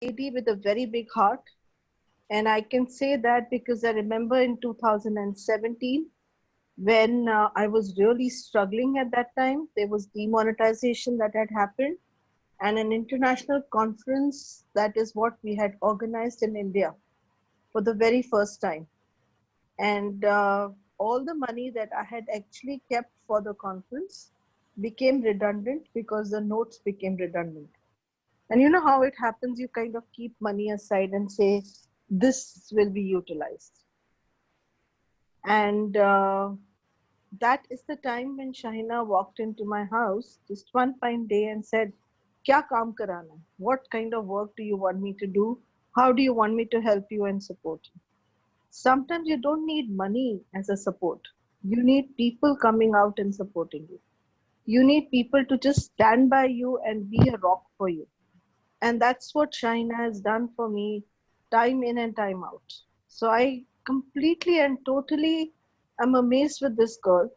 lady with a very big heart. And I can say that because I remember in 2017, when I was really struggling at that time, there was demonetization that had happened, and an international conference, that is what we had organized in India for the very first time. And all the money that I had actually kept for the conference became redundant because the notes became redundant. And you know how it happens, you kind of keep money aside and say, this will be utilized. And that is the time when Shahina walked into my house just one fine day and said, Kya kaam karana hai? What kind of work do you want me to do? How do you want me to help you and support you? Sometimes you don't need money as a support. You need people coming out and supporting you. You need people to just stand by you and be a rock for you. And that's what Shahina has done for me time in and time out. So I completely and totally am amazed with this girl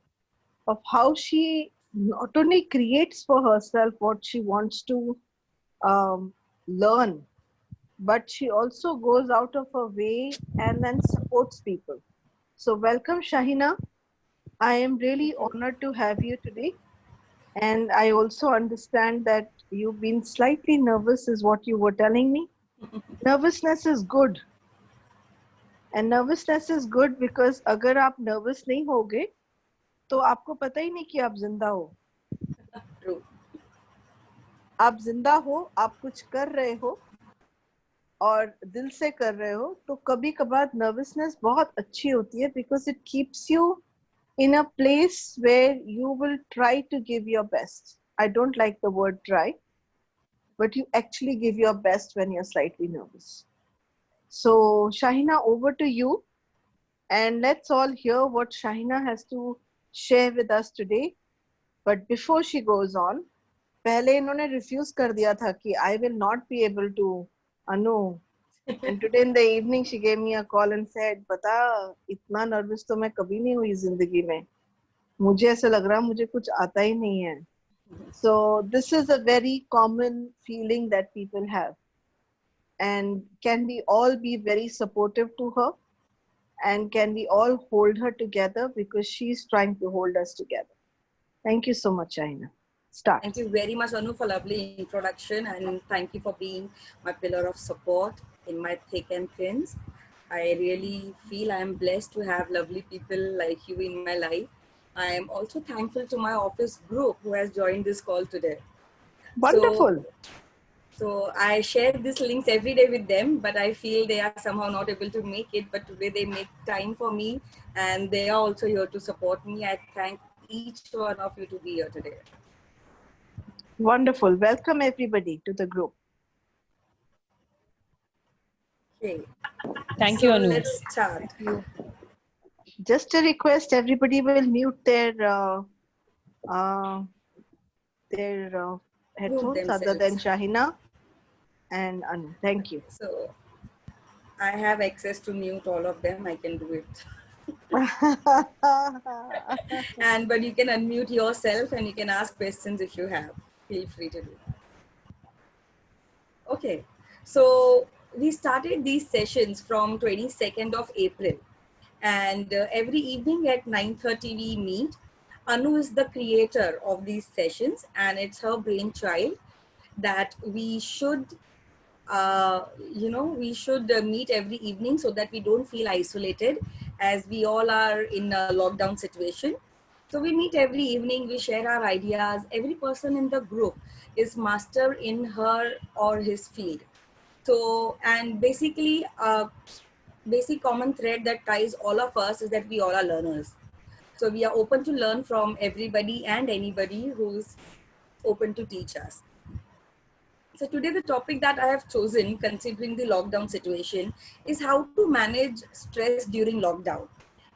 of how she not only creates for herself what she wants to learn, but she also goes out of her way and then supports people. So, welcome, Shahina. I am really honored to have you today. And I also understand that you've been slightly nervous, is what you were telling me. Nervousness is good. And nervousness is good because अगर आप nervous नहीं होगे तो आपको पता ही नहीं कि आप जिंदा हो. True. आप जिंदा हो, आप कुछ कर रहे हो और दिल से कर रहे हो, तो कभी कभार नर्वसनेस बहुत अच्छी होती है because it keeps you in a place where you will try to give your best. I don't like the word try, but you actually give your best when you're slightly nervous. So, Shahina, over to you, and let's all hear what Shahina has to share with us today. But before she goes on, पहले इन्होंने refuse कर दिया था कि I will not be able to, Anu. And today in the evening she gave me a call and said, पता इतना nervous तो मैं कभी नहीं हुई जिंदगी में. मुझे ऐसा लग रहा मुझे कुछ आता ही नहीं है. So this is a very common feeling that people have, and can we all be very supportive to her, and can we all hold her together because she's trying to hold us together. Thank you so much, Aina. Start. Thank you very much, Anu, for lovely introduction, and thank you for being my pillar of support in my thick and thins. I really feel I am blessed to have lovely people like you in my life. I am also thankful to my office group who has joined this call today. Wonderful. So I share these links every day with them, but I feel they are somehow not able to make it. But today they make time for me, and they are also here to support me. I thank each one of you to be here today. Wonderful. Welcome everybody to the group. Okay. Thank you, Anu. Let's start. Just a request, everybody will mute their headphones other than Shahina and Anu. Thank you. So I have access to mute all of them. I can do it. But you can unmute yourself and you can ask questions if you have. Feel free to do that. Okay. So we started these sessions from 22nd of April. And every evening at 9:30 we meet. Anu is the creator of these sessions, and it's her brainchild that we should, meet every evening so that we don't feel isolated, as we all are in a lockdown situation. So we meet every evening, we share our ideas. Every person in the group is master in her or his field. So, and basically, basic common thread that ties all of us is that we all are learners. So we are open to learn from everybody and anybody who's open to teach us. So today the topic that I have chosen, considering the lockdown situation, is how to manage stress during lockdown.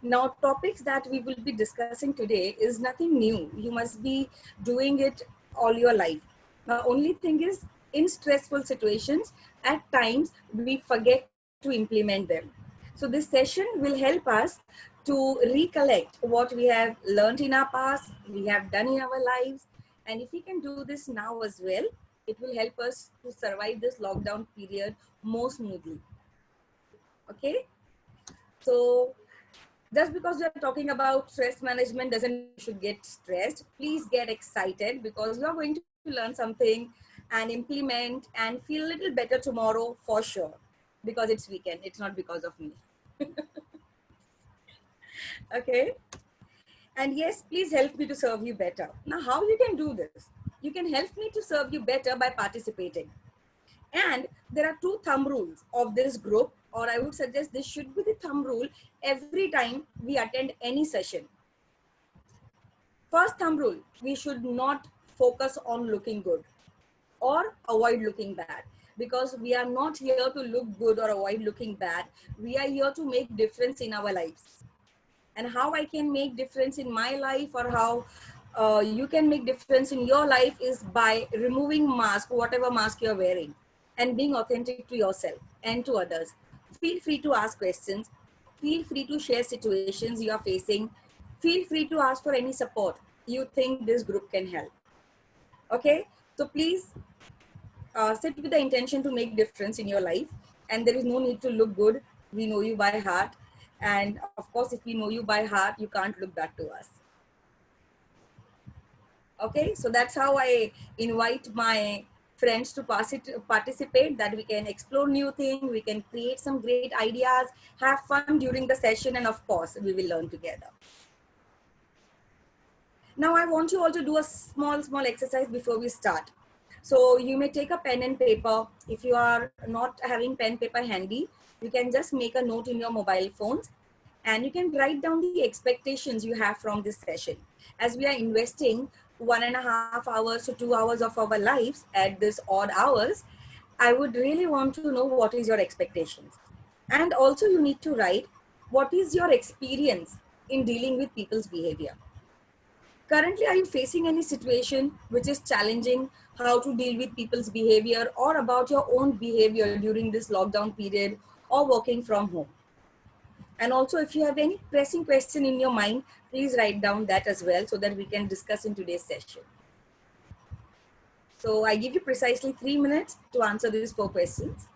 Now, topics that we will be discussing today is nothing new. You must be doing it all your life. The only thing is, in stressful situations, at times we forget to implement them. So this session will help us to recollect what we have learned in our past, we have done in our lives. And if we can do this now as well, It will help us to survive this lockdown period more smoothly. Okay, so just because we are talking about stress management doesn't mean you should get stressed. Please get excited because you are going to learn something and implement and feel a little better tomorrow for sure, because it's weekend. It's not because of me. Okay, and yes, please help me to serve you better. Now, how you can do this? You can help me to serve you better by participating. And there are two thumb rules of this group, or I would suggest this should be the thumb rule every time we attend any session. First thumb rule, we should not focus on looking good or avoid looking bad, because we are not here to look good or avoid looking bad. We are here to make difference in our lives. And how I can make difference in my life, or how you can make difference in your life, is by removing mask, whatever mask you're wearing, and being authentic to yourself and to others. Feel free to ask questions. Feel free to share situations you are facing. Feel free to ask for any support you think this group can help. Okay, so please sit with the intention to make difference in your life, and there is no need to look good. We know you by heart, and of course, if we know you by heart, you can't look back to us. Okay, so that's how I invite my friends to participate, that we can explore new things, we can create some great ideas, have fun during the session, and of course we will learn together. Now I want you all to do a small exercise before we start. So you may take a pen and paper. If you are not having pen paper handy, you can just make a note in your mobile phones, and you can write down the expectations you have from this session. As we are investing 1.5 hours to 2 hours of our lives at this odd hours, I would really want to know what is your expectations. And also you need to write what is your experience in dealing with people's behavior. Currently, are you facing any situation which is challenging, how to deal with people's behavior, or about your own behavior during this lockdown period or working from home? And also, if you have any pressing question in your mind, please write down that as well so that we can discuss in today's session. So I give you precisely 3 minutes to answer these 4 questions.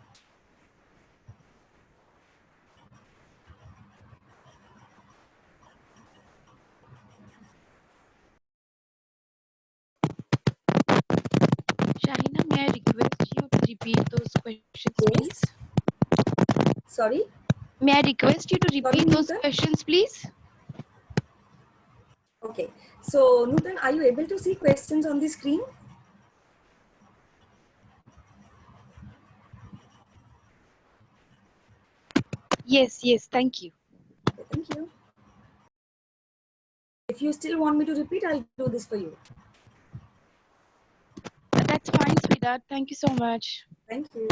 Shahina, may I request you to repeat those questions, please? Sorry? May I request you to repeat those Nutan? questions, please? Okay. So, Nutan, are you able to see questions on the screen? Yes, thank you. Okay, thank you. If you still want me to repeat, I'll do this for you. That's fine, sweetheart. Thank you so much. Thank you.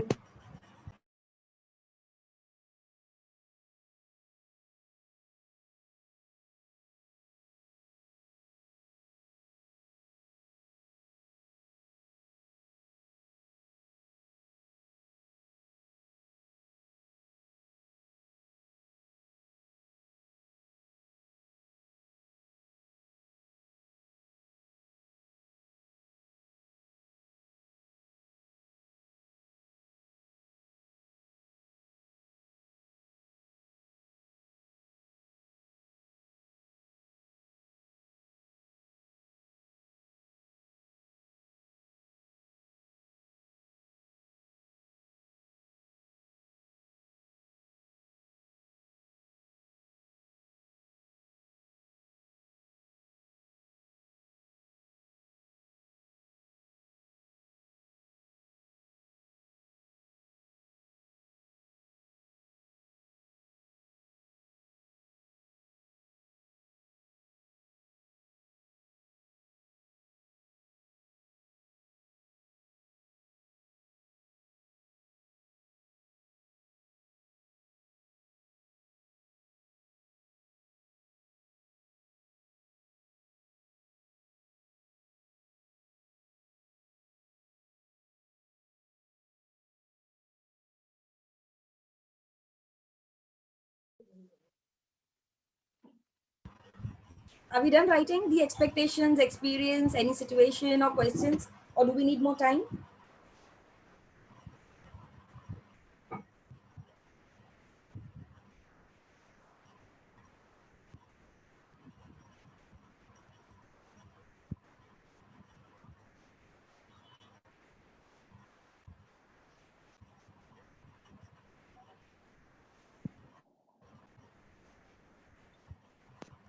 Are we done writing the expectations, experience, any situation or questions, or do we need more time?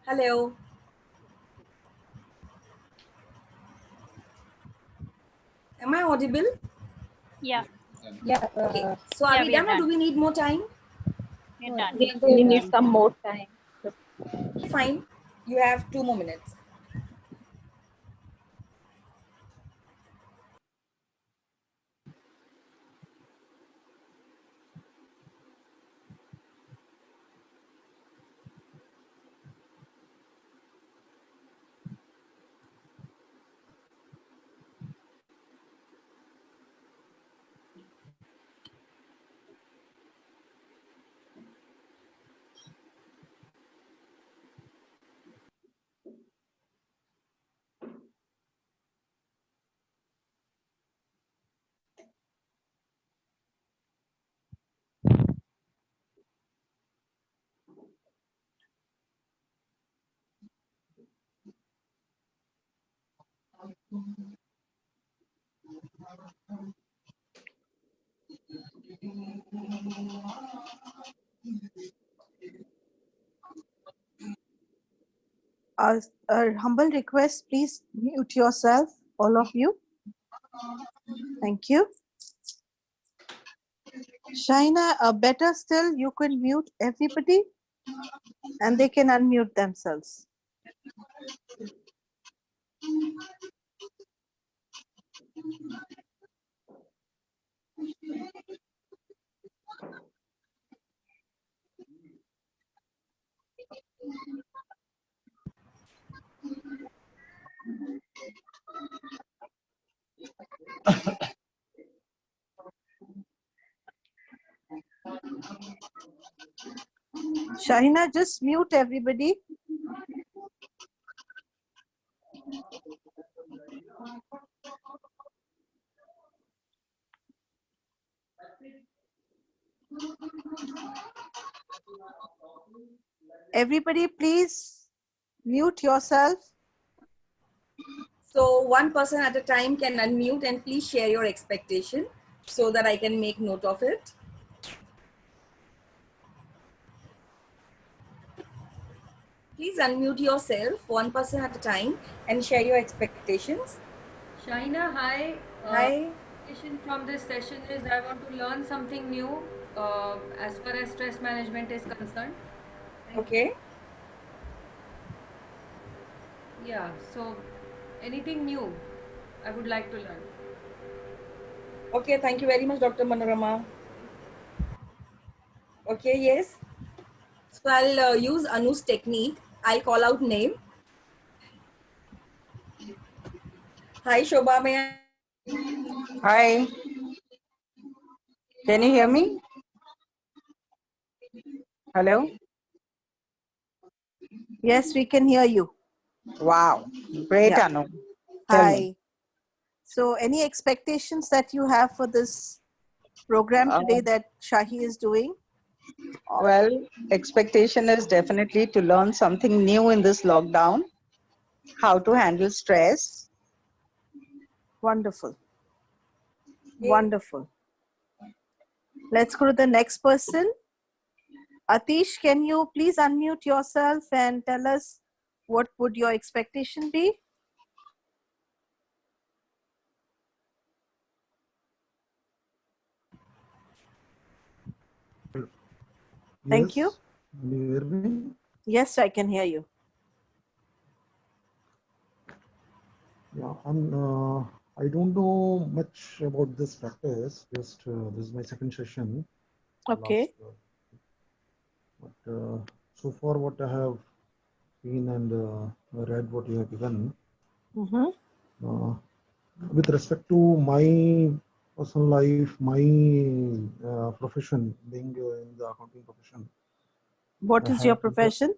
Hello. Am I audible? Yeah, Yeah, Okay. So are yeah, we we are done or done. do we need more time? We're done. we need some more time. Fine. You have 2 more minutes. A humble request, please mute yourself, all of you. Thank you. Shaina, better still, you can mute everybody and they can unmute themselves. Shahina, just mute everybody. Everybody, please mute yourself. So one person at a time can unmute and please share your expectation so that I can make note of it. Please unmute yourself, one person at a time, and share your expectations. Shaina, hi. Hi. Expectation from this session is I want to learn something new as far as stress management is concerned. Okay. Yeah, so anything new I would like to learn. Okay, thank you very much, Dr. Manorama. Okay, yes. So I'll use Anu's technique. I'll call out name. Hi, Shobha. May I? Hi, can you hear me? Hello? Yes, we can hear you. Wow, great, Yeah. Anu. Tell me. Hi. So any expectations that you have for this program today that Shahi is doing? Well, expectation is definitely to learn something new in this lockdown, how to handle stress. Wonderful. Wonderful. Let's go to the next person. Atish, can you please unmute yourself and tell us what would your expectation be? Thank you. Can you hear me? Yes, I can hear you. Yeah, I don't know much about this practice. Just this is my second session. Okay. But so far, what I have seen and read, what you have given, with respect to my personal life, my profession, being in the accounting profession. What is your profession?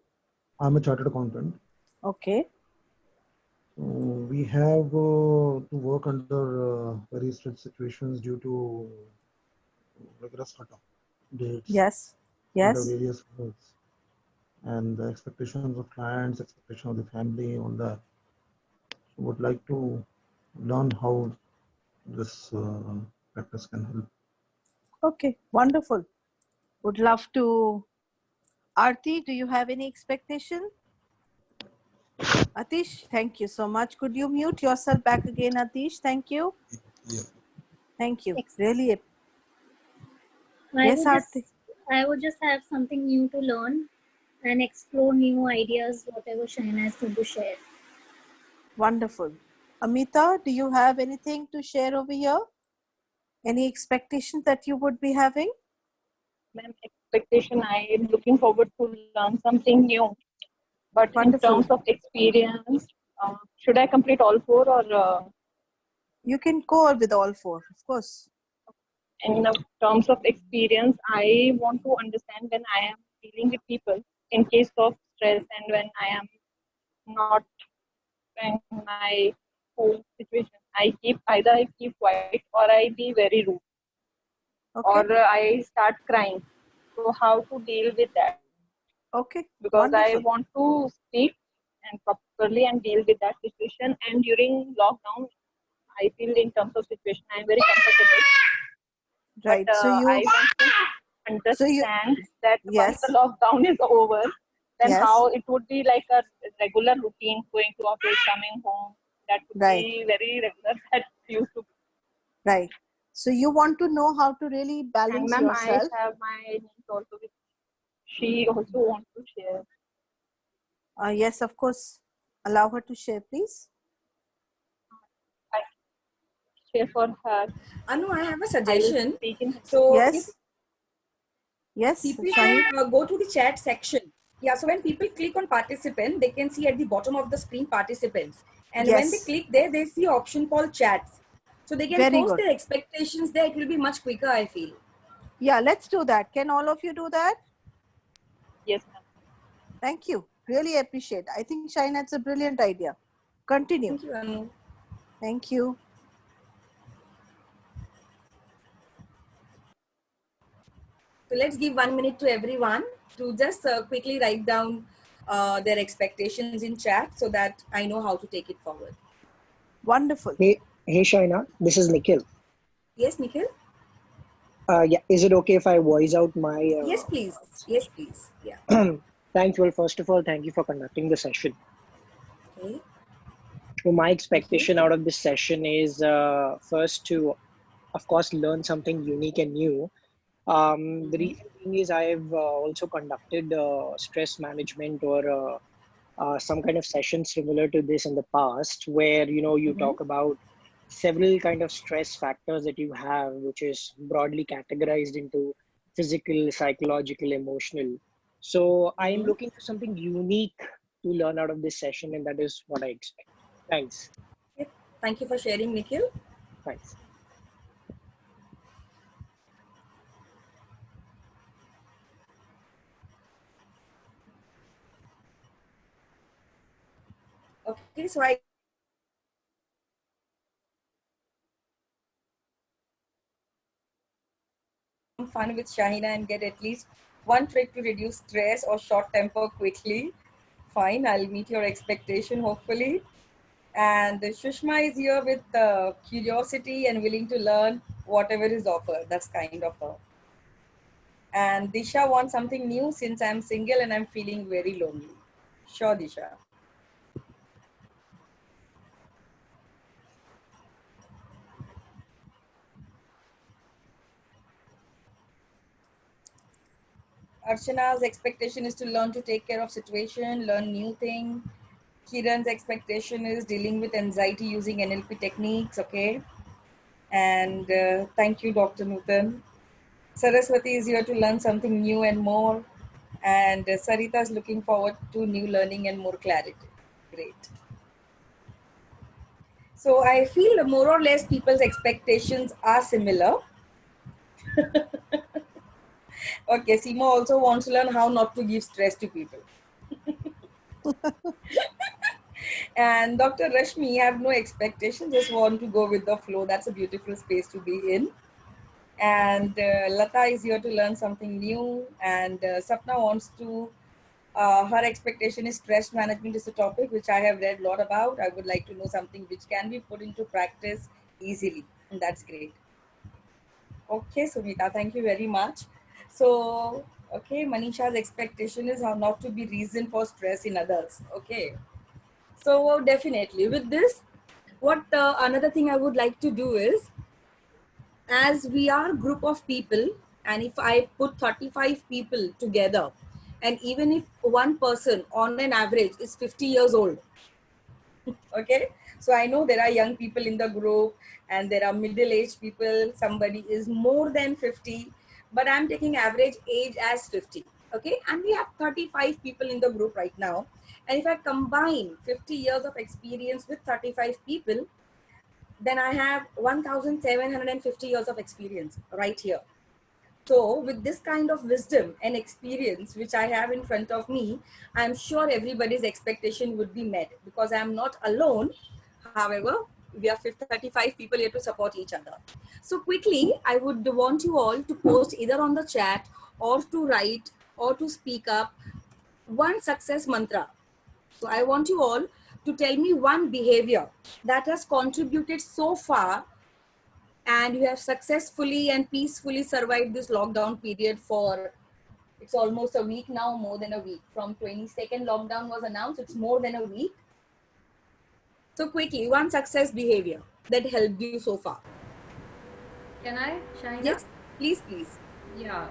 I'm a chartered accountant. Okay. We have to work under very strict situations due to rigorous cut-off dates. Yes. Under Yes. various roles, and the expectations of clients, expectation of the family, all that. So would like to learn how this practice can help. Okay. Wonderful. Would love to. Aarti, do you have any expectation? Atish, thank you so much. Could you mute yourself back again, Atish? Thank you. Yeah. Thank you. Ex- Really. I Yes, would Aarti. just have something new to learn and explore new ideas, whatever Shaina has to share. Wonderful. Amita, do you have anything to share over here? Any expectations that you would be having? Ma'am, expectation, I am looking forward to learn something new. But in Wonderful. terms of experience, should I complete all four or You can go with all four, of course. in terms of experience, I want to understand when I am dealing with people in case of stress and when I am not in my home situation. Either I keep quiet or I be very rude Okay. or I start crying. So how to deal with that? Okay. Because I Wonderful. want to speak and properly and deal with that situation. And during lockdown, I feel in terms of situation, I am very comfortable. Right. But So I you. want to So you. understand that once the Yes. lockdown is over, then Yes. how it would be like a regular routine, going to office, coming home. That would Right. be very regular. That used to. Right. So you want to know how to really And balance ma'am, I yourself. have my niece also with. She also wants to share. Yes, of course. Allow her to share, please. I share for her. Anu, I have a I will suggestion. speak in. So if Yes. Yes, people Shahi. can go to the chat section. Yeah, so when people click on participant, they can see at the bottom of the screen participants. And when they Yes. click there, they see option called chats. So they can Very post good. their expectations there. It will be much quicker, I feel. Yeah, let's do that. Can all of you do that? Yes, ma'am. Thank you. Really appreciate. I think Shine, it's a brilliant idea. Continue. Thank you, Anu. Thank you. So let's give 1 minute to everyone to just quickly write down their expectations in chat so that I know how to take it forward. Wonderful. Hey, Shaina, this is Nikhil. Yes, Nikhil? Yeah, is it okay if I voice out my? Yes, please. Yes, please. Yeah. Thank you. Well, first of all, thank you for conducting the session. Okay. So my Thank you. expectation out of this session is first to, of course, learn something unique and new. The reason being is I've also conducted stress management or some kind of session similar to this in the past, where you talk about several kind of stress factors that you have, which is broadly categorized into physical, psychological, emotional. So I am looking for something unique to learn out of this session, and that is what I expect. Thanks. Okay. Thank you for sharing, Nikhil. Thanks. Okay, so I fun with Shahina and get at least one trick to reduce stress or short temper quickly. Fine, I'll meet your expectation hopefully. And Shushma is here with curiosity and willing to learn whatever is offered. That's kind of her. And Disha wants something new since I'm single and I'm feeling very lonely. Sure, Disha. Archana's expectation is to learn to take care of situation, learn new thing. Kiran's expectation is dealing with anxiety using NLP techniques, okay? And thank you, Dr. Nutan. Saraswati is here to learn something new and more. And Sarita is looking forward to new learning and more clarity. Great. So I feel more or less people's expectations are similar. Okay, Seema also wants to learn how not to give stress to people. And Dr. Rashmi, have no expectations, just want to go with the flow. That's a beautiful space to be in. And Lata is here to learn something new. And Sapna wants to, her expectation is stress management is a topic which I have read a lot about. I would like to know something which can be put into practice easily. And that's great. Okay, Sumita, thank you very much. So, okay, Manisha's expectation is how not to be reason for stress in others. Okay. So definitely with this, what another thing I would like to do is, as we are a group of people, and if I put 35 people together, and even if one person on an average is 50 years old, okay, so I know there are young people in the group and there are middle-aged people, somebody is more than 50, but I'm taking average age as 50, okay, and we have 35 people in the group right now, and if I combine 50 years of experience with 35 people, then I have 1750 years of experience right here. So with this kind of wisdom and experience which I have in front of me, I'm sure everybody's expectation would be met, because I'm not alone. However, we are 35 people here to support each other. So quickly, I would want you all to post either on the chat or to write or to speak up one success mantra. So I want you all to tell me one behavior that has contributed so far, and you have successfully and peacefully survived this lockdown period for, it's almost a week now, more than a week. From 22nd lockdown was announced, it's more than a week. So quickly, one success behavior that helped you so far. Can I, Shahina? Yes, please, please. Yeah.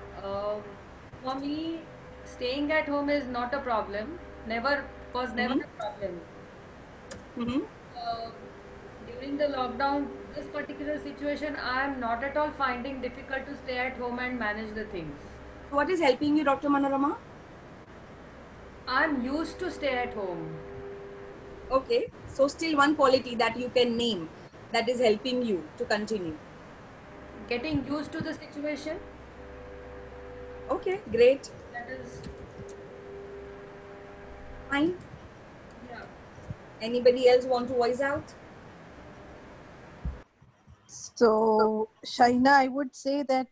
For me, staying at home is not a problem. Never was never a problem. Uh, During the lockdown, this particular situation, I am not at all finding difficult to stay at home and manage the things. What is helping you, Dr. Manorama? I'm used to stay at home. Okay, so still one quality that you can name that is helping you to continue. Getting used to the situation. Okay, great. That is fine. Yeah. Anybody else want to voice out? So, Shaina, I would say that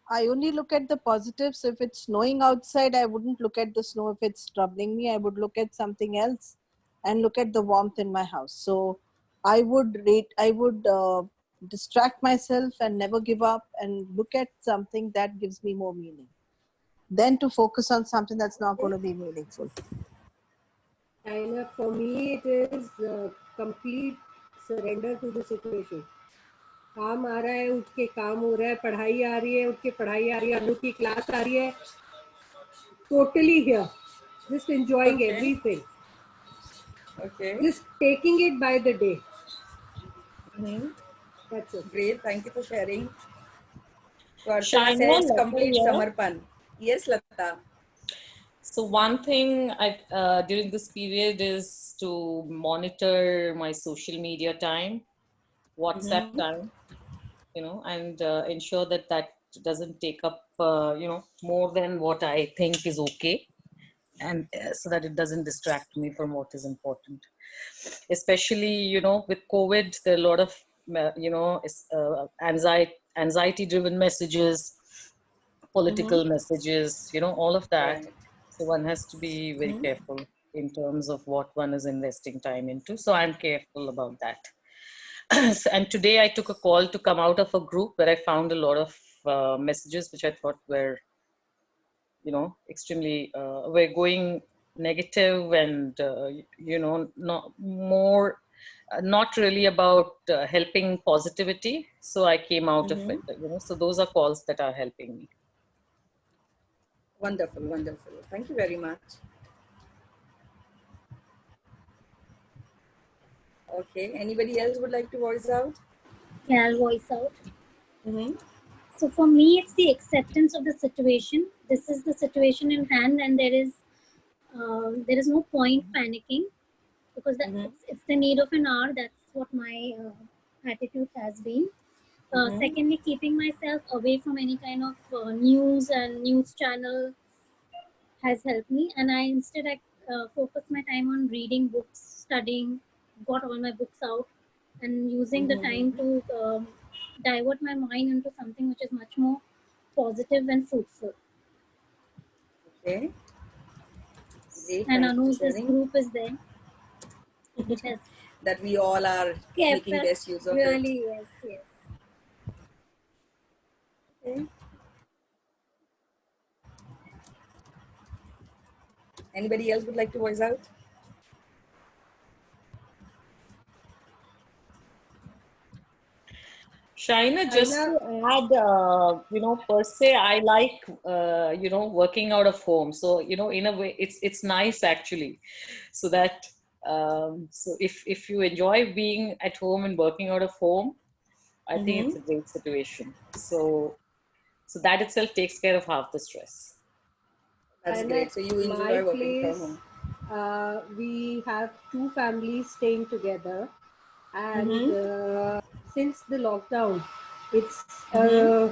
I only look at the positives. If it's snowing outside, I wouldn't look at the snow. If it's troubling me, I would look at something else and look at the warmth in my house. So I would distract myself and never give up and look at something that gives me more meaning than to focus on something that's not going to be meaningful. And for me, it is complete surrender to the situation. काम आ रहा है, उठ के काम हो रहा है, पढ़ाई आ रही है, उठ के पढ़ाई आ रही है, अनु की क्लास आ रही है, totally here, just enjoying everything. Okay. Just taking it by the day. That's it. Great, thank you for sharing. So Archana Shaina, says Lata complete here. samarpan. Yes, Lata. So one thing during this period is to monitor my social media time, WhatsApp time, and ensure that that doesn't take up, more than what I think is okay, and so that it doesn't distract me from what is important. Especially, with COVID, there are a lot of, anxiety-driven messages, political messages, all of that. Right. So one has to be very careful in terms of what one is investing time into. So I'm careful about that. And today I took a call to come out of a group where I found a lot of messages which I thought were, extremely, were going negative and, not more, not really about helping positivity. So I came out of it, so those are calls that are helping me. Wonderful, wonderful. Thank you very much. Okay, anybody else would like to voice out? Yeah, I'll voice out. So for me, it's the acceptance of the situation. This is the situation in hand, and there is no point panicking, because it's the need of an hour. That's what my attitude has been. Secondly, keeping myself away from any kind of news and news channel has helped me, and I instead focus my time on reading books, studying, got all my books out, and using the time to divert my mind into something which is much more positive and fruitful. Okay. Great, And thank you Anu's for this sharing. group is there, which has that we all are making best use of really, it. Yes. Okay. Anybody else would like to voice out? Shaina, just to add, per se, I like, working out of home. So, in a way, it's nice actually. So that, so if you enjoy being at home and working out of home, I think it's a great situation. So that itself takes care of half the stress. That's And great. at So you my enjoy working from place, home. we have two families staying together, and since the lockdown, it's a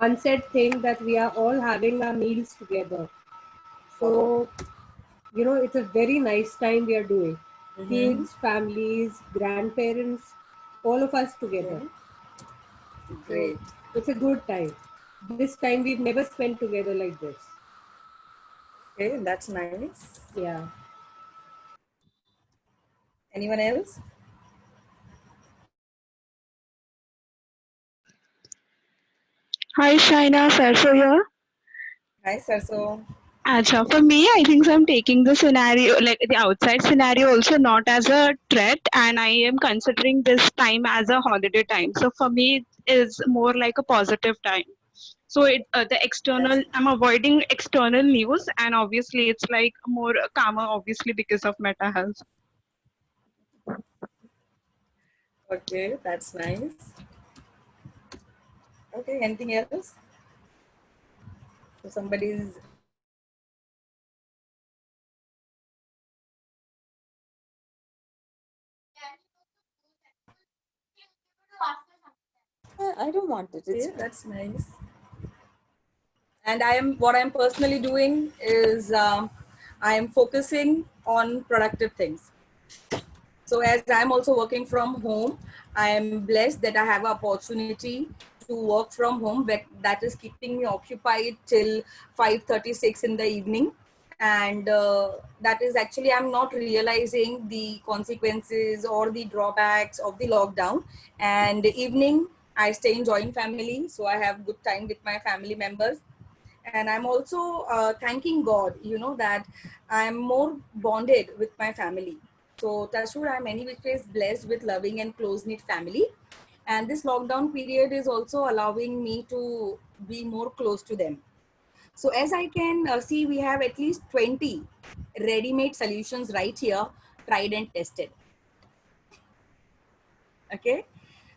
unsaid thing that we are all having our meals together. So, it's a very nice time we are doing. Kids, families, grandparents, all of us together. So Great. it's a good time. This time we've never spent together like this. Okay, that's nice. Yeah. Anyone else? Hi, Shaina, Sarso here. Hi, Sarso. Acha, for me, I think I'm taking the scenario, like the outside scenario, also not as a threat, and I am considering this time as a holiday time. So for me, it is more like a positive time. So the external, I'm avoiding external news, and obviously it's like more calmer, obviously because of mental health. Okay, that's nice. Okay, anything else? So somebody's I don't want it. It's okay, that's nice. And what I'm personally doing is I am focusing on productive things. So as I'm also working from home, I am blessed that I have an opportunity to work from home, but that is keeping me occupied till 5:36 in the evening. And that is actually, I'm not realizing the consequences or the drawbacks of the lockdown. And evening, I stay in joint family, so I have good time with my family members. And I'm also thanking God, that I'm more bonded with my family. So Tashur, I'm any which ways blessed with loving and close-knit family. And this lockdown period is also allowing me to be more close to them. So as I can see, we have at least 20 ready-made solutions right here, tried and tested. Okay.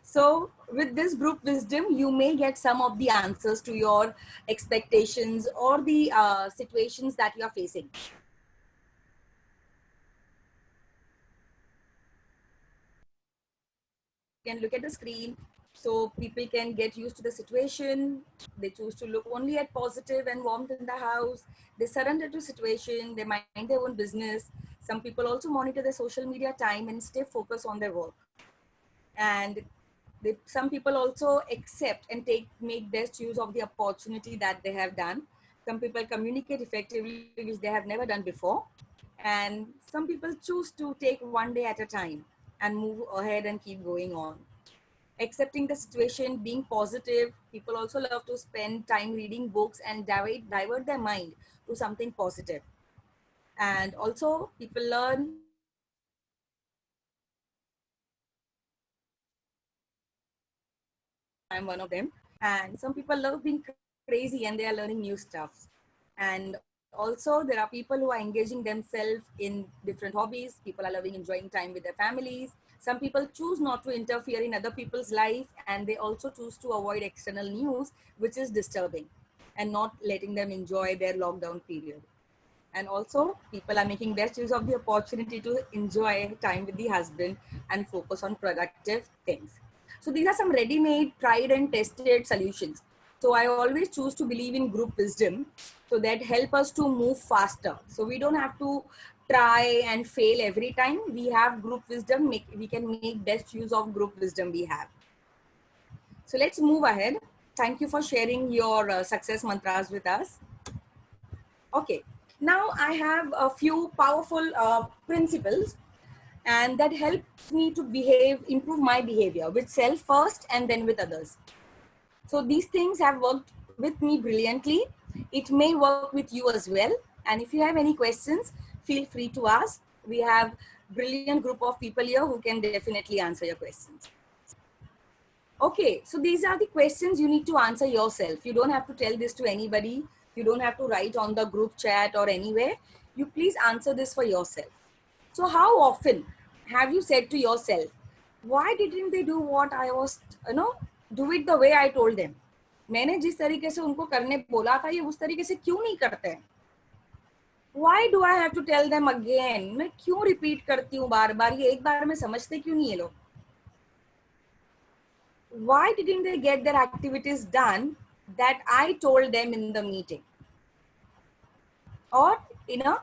So with this group wisdom, you may get some of the answers to your expectations or the situations that you are facing. You can look at the screen so people can get used to the situation. They choose to look only at positive and warmth in the house. They surrender to situation. They mind their own business. Some people also monitor their social media time and stay focused on their work. And some people also accept and make best use of the opportunity that they have done. Some people communicate effectively, which they have never done before. And some people choose to take one day at a time and move ahead and keep going on. Accepting the situation, being positive. People also love to spend time reading books and divert their mind to something positive. And also people learn. I'm one of them. And some people love being crazy and they are learning new stuff. And also there are people who are engaging themselves in different hobbies. People are loving enjoying time with their families. Some people choose not to interfere in other people's life, and they also choose to avoid external news, which is disturbing and not letting them enjoy their lockdown period. And also people are making best use of the opportunity to enjoy time with the husband and focus on productive things. So these are some ready-made, tried and tested solutions. So I always choose to believe in group wisdom, so that help us to move faster. So we don't have to try and fail every time. We have group wisdom, we can make best use of group wisdom we have. So let's move ahead. Thank you for sharing your success mantras with us. Okay, now I have a few powerful principles, and that helps me to improve my behavior with self first and then with others. So these things have worked with me brilliantly. It may work with you as well. And if you have any questions, feel free to ask. We have brilliant group of people here who can definitely answer your questions. Okay, so these are the questions you need to answer yourself. You don't have to tell this to anybody. You don't have to write on the group chat or anywhere. You please answer this for yourself. So how often have you said to yourself, why didn't they do what I was, do it the way I told them? मैंने जिस तरीके से उनको करने बोला था ये उस तरीके से क्यों नहीं करते हैं? Why do I have to tell them again? मैं क्यों repeat करती हूँ बार बार? ये एक बार में समझते क्यों नहीं ये लोग? Why didn't they get their activities done that I told them in the meeting or in a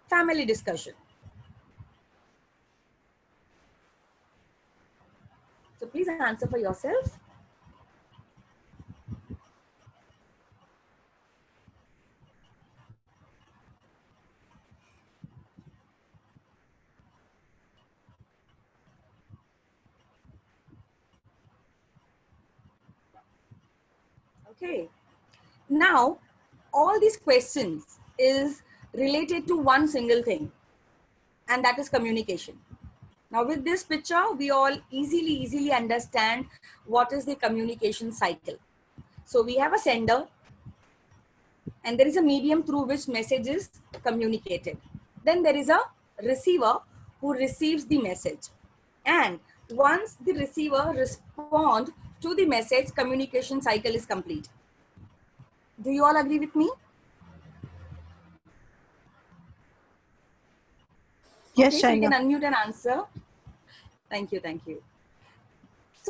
family discussion? So please answer for yourself. Okay. Now, all these questions is related to one single thing, and that is communication. Now, with this picture, we all easily understand what is the communication cycle. So we have a sender, and there is a medium through which message is communicated. Then there is a receiver who receives the message. And once the receiver responds to the message, communication cycle is complete. Do you all agree with me? Yes, okay, so you Shaina. can unmute and answer. Thank you, thank you.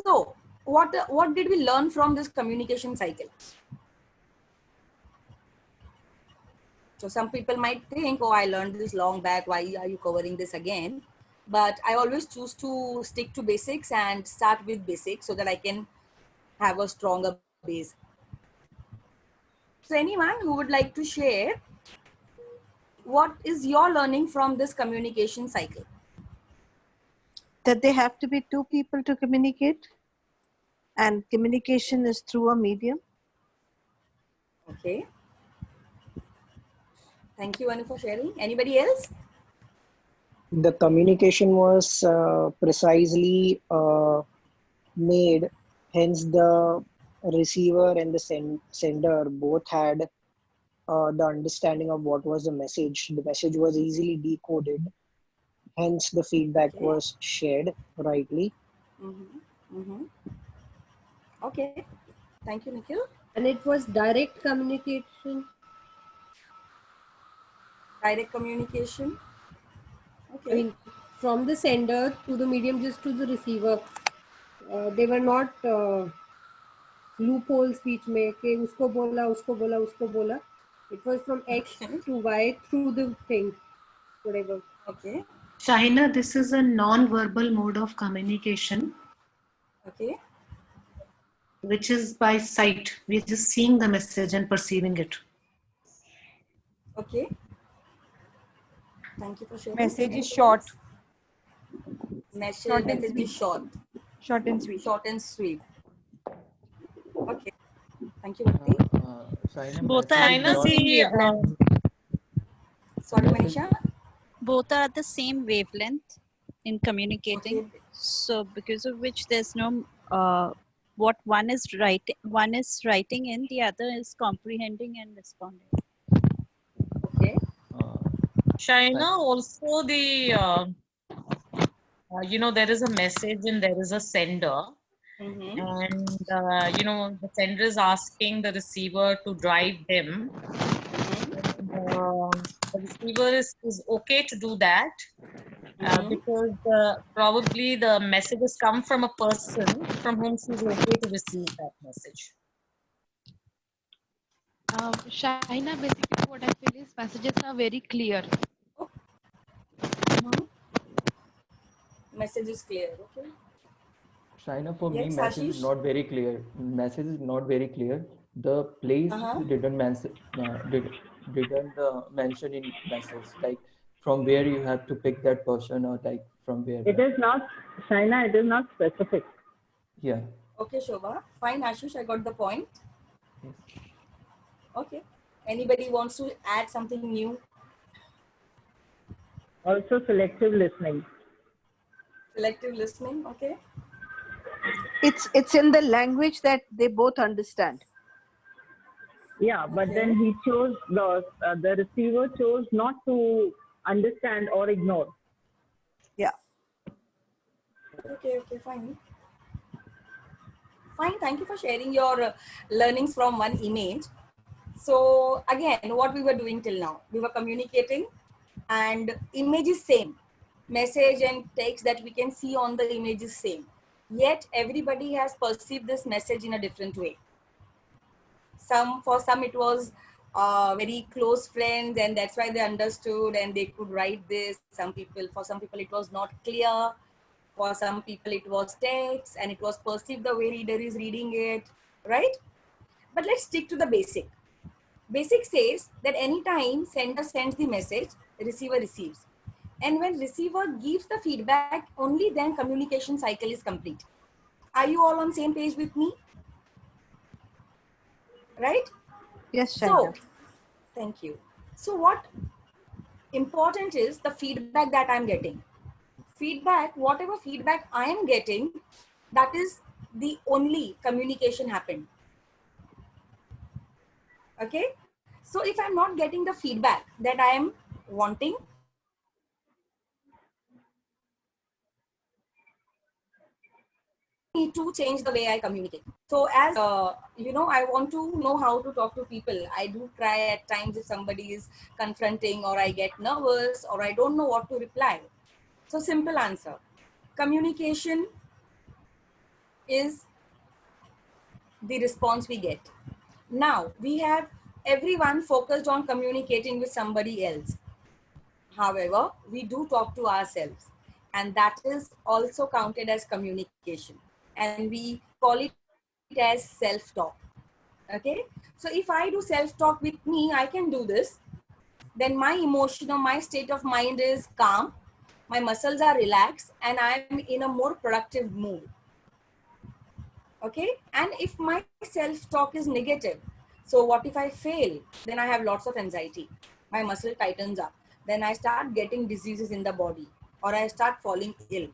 So, what did we learn from this communication cycle? So some people might think, oh, I learned this long back, why are you covering this again? But I always choose to stick to basics and start with basics so that I can have a stronger base. So anyone who would like to share, what is your learning from this communication cycle? That they have to be two people to communicate, and communication is through a medium. Okay. Thank you, Anu, for sharing. Anybody else? The communication was precisely made, hence the receiver and the sender both had the understanding of what was the message. The message was easily decoded, hence the feedback was shared rightly. Okay, thank you, Nikhil. And it was direct communication. Direct communication. Okay. I mean, from the sender to the medium, just to the receiver. They were not loopholes speech में कि उसको बोला उसको बोला उसको बोला. It was from X to Y through the thing, whatever. Okay. Shahina, this is a non-verbal mode of communication. Okay. Which is by sight. We're just seeing the message and perceiving it. Okay. Thank you for sharing. Message is short. Message is short. Short and sweet. Short and sweet. Okay. Thank you, Bhakti. Both are at the same wavelength. Sorry, Manisha. Both are at the same wavelength in communicating. Okay. So because of which there's no what one is writing in, the other is comprehending and responding. Okay. Shaina, also the there is a message and there is a sender. And the sender is asking the receiver to drive them. The receiver is okay to do that because probably the message has come from a person from whom she's okay to receive that message. Shaina, basically what I feel is messages are very clear. Message is clear, okay. Shaina, for me, Yes, message is Ashish? not very clear. Message is not very clear. The place didn't mention in message, like from where you have to pick that person or like from where. It is not, Shaina, it is not specific. Yeah. Okay, Shobha. Fine, Ashish, I got the point. Okay. Anybody wants to add something new? Also selective listening. Selective listening, okay. It's in the language that they both understand. Yeah, but then he chose the receiver chose not to understand or ignore. Yeah. Okay, fine. Fine, thank you for sharing your learnings from one image. So again, what we were doing till now, we were communicating and image is same. Message and text that we can see on the image is same. Yet everybody has perceived this message in a different way. For some it was very close friends and that's why they understood and they could write this. For some people it was not clear. For some people it was text and it was perceived the way reader is reading it, right? But let's stick to the basic. Basic says that anytime sender sends the message, receiver receives. And when receiver gives the feedback, only then communication cycle is complete. Are you all on same page with me? Right? Yes, So, thank you. So what important is the feedback that I'm getting. Feedback, whatever feedback I am getting, that is the only communication happened. Okay? So if I'm not getting the feedback that I am wanting, need to change the way I communicate. So as I want to know how to talk to people. I do cry at times if somebody is confronting or I get nervous or I don't know what to reply. So simple answer. Communication is the response we get. Now we have everyone focused on communicating with somebody else. However, we do talk to ourselves and that is also counted as communication and we call it as self-talk. Okay, so if I do self-talk with me, I can do this. Then my emotion or my state of mind is calm, my muscles are relaxed and I'm in a more productive mood. Okay, and if my self-talk is negative, so what if I fail? Then I have lots of anxiety, my muscle tightens up, then I start getting diseases in the body or I start falling ill.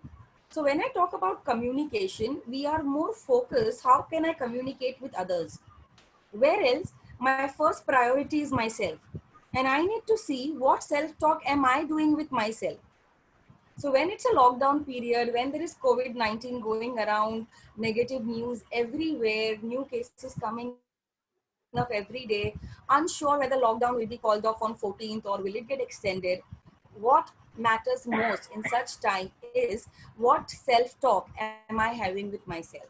So when I talk about communication, we are more focused, how can I communicate with others? Whereas my first priority is myself and I need to see what self-talk am I doing with myself. So when it's a lockdown period, when there is COVID-19 going around, negative news everywhere, new cases coming up every day, unsure whether lockdown will be called off on 14th or will it get extended. What matters most in such time is what self-talk am I having with myself.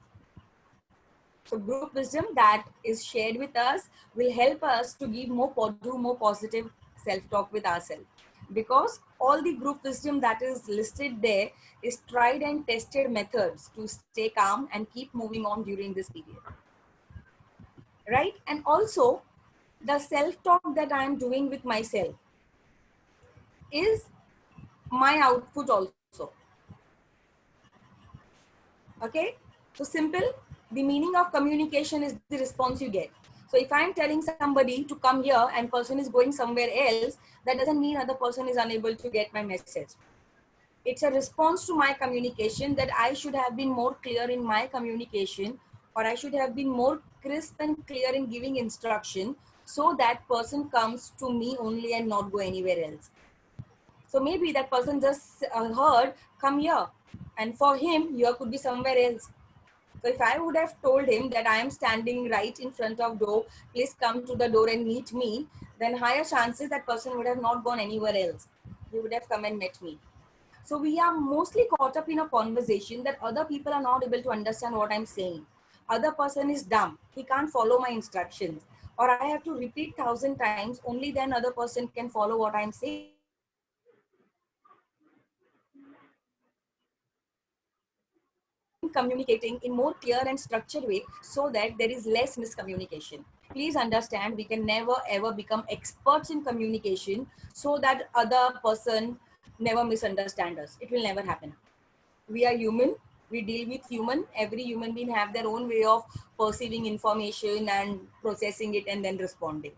So group wisdom that is shared with us will help us to do more positive self-talk with ourselves. Because all the group wisdom that is listed there is tried and tested methods to stay calm and keep moving on during this period. Right? And also the self-talk that I am doing with myself is my output also. Okay? So simple, the meaning of communication is the response you get. So if I'm telling somebody to come here and person is going somewhere else, that doesn't mean other person is unable to get my message. It's a response to my communication that I should have been more clear in my communication or I should have been more crisp and clear in giving instruction so that person comes to me only and not go anywhere else. So maybe that person just heard, come here. And for him, here could be somewhere else. So if I would have told him that I am standing right in front of door, please come to the door and meet me, then higher chances that person would have not gone anywhere else. He would have come and met me. So we are mostly caught up in a conversation that other people are not able to understand what I'm saying. Other person is dumb. He can't follow my instructions. Or I have to repeat 1,000 times, only then other person can follow what I'm saying. Communicating in more clear and structured way so that there is less miscommunication. Please understand, we can never ever become experts in communication so that other person never misunderstand us. It will never happen. We are human. We deal with human. Every human being have their own way of perceiving information and processing it and then responding.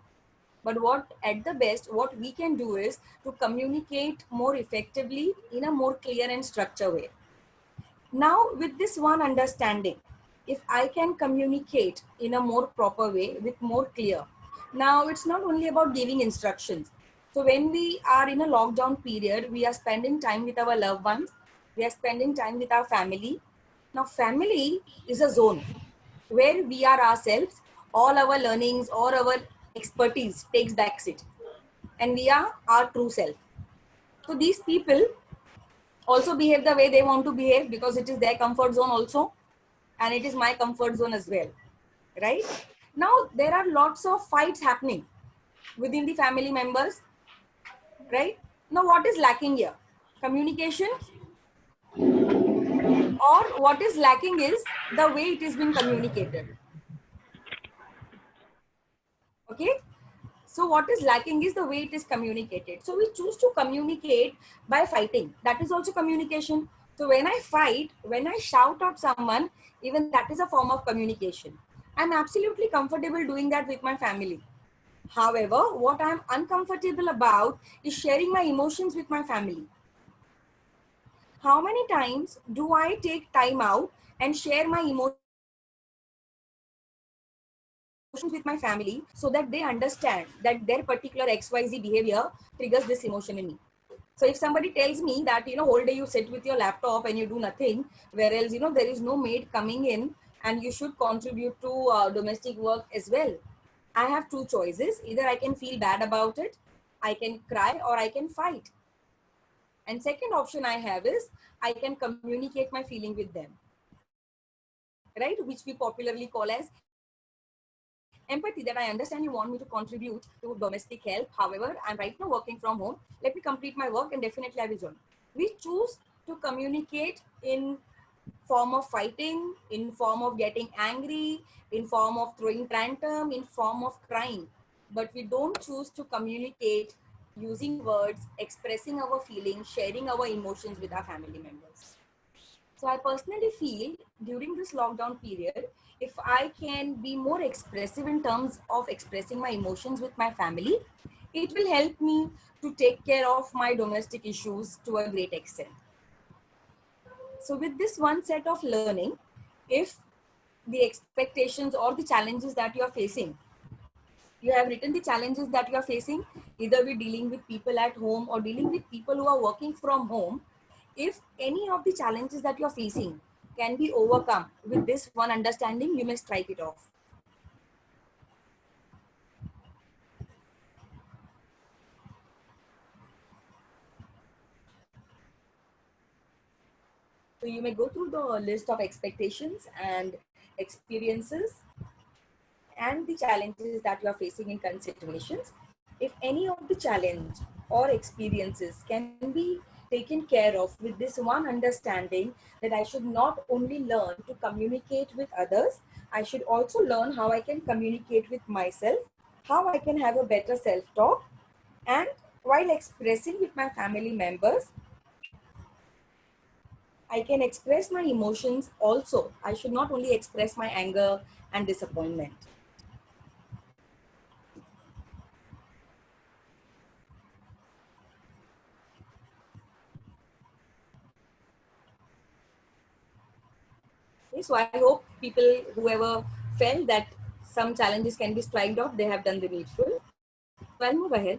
But at the best, what we can do is to communicate more effectively in a more clear and structured way. Now, with this one understanding, if I can communicate in a more proper way with more clear. Now it's not only about giving instructions. So when we are in a lockdown period, we are spending time with our loved ones. We are spending time with our family. Now family is a zone where we are ourselves, all our learnings or our expertise takes backseat, and we are our true self. So these people also behave the way they want to behave because it is their comfort zone also, and it is my comfort zone as well, right? Now there are lots of fights happening within the family members, right? Now what is lacking here? Communication, or what is lacking is the way it is being communicated. Okay, so what is lacking is the way it is communicated. So we choose to communicate by fighting. That is also communication. So when I fight, when I shout at someone, even that is a form of communication. I'm absolutely comfortable doing that with my family. However, what I'm uncomfortable about is sharing my emotions with my family. How many times do I take time out and share my emotions with my family so that they understand that their particular XYZ behavior triggers this emotion in me? So if somebody tells me that, whole day you sit with your laptop and you do nothing, whereas, there is no maid coming in and you should contribute to domestic work as well. I have two choices. Either I can feel bad about it, I can cry, or I can fight. And second option I have is I can communicate my feeling with them, right? Which we popularly call as empathy, that I understand you want me to contribute to domestic help. However, I'm right now working from home. Let me complete my work and definitely I will join. We choose to communicate in form of fighting, in form of getting angry, in form of throwing tantrum, in form of crying. But we don't choose to communicate using words, expressing our feelings, sharing our emotions with our family members. So I personally feel during this lockdown period, if I can be more expressive in terms of expressing my emotions with my family, it will help me to take care of my domestic issues to a great extent. So with this one set of learning, if the expectations or the challenges that you are facing, you have written the challenges that you are facing, either we're dealing with people at home or dealing with people who are working from home. If any of the challenges that you're facing can be overcome with this one understanding, you may strike it off. So you may go through the list of expectations and experiences and the challenges that you are facing in current situations. If any of the challenge or experiences can be taken care of with this one understanding, that I should not only learn to communicate with others, I should also learn how I can communicate with myself, how I can have a better self-talk, and while expressing with my family members, I can express my emotions also. I should not only express my anger and disappointment. So I hope people, whoever felt that some challenges can be striked off, they have done the needful. So I'll move ahead.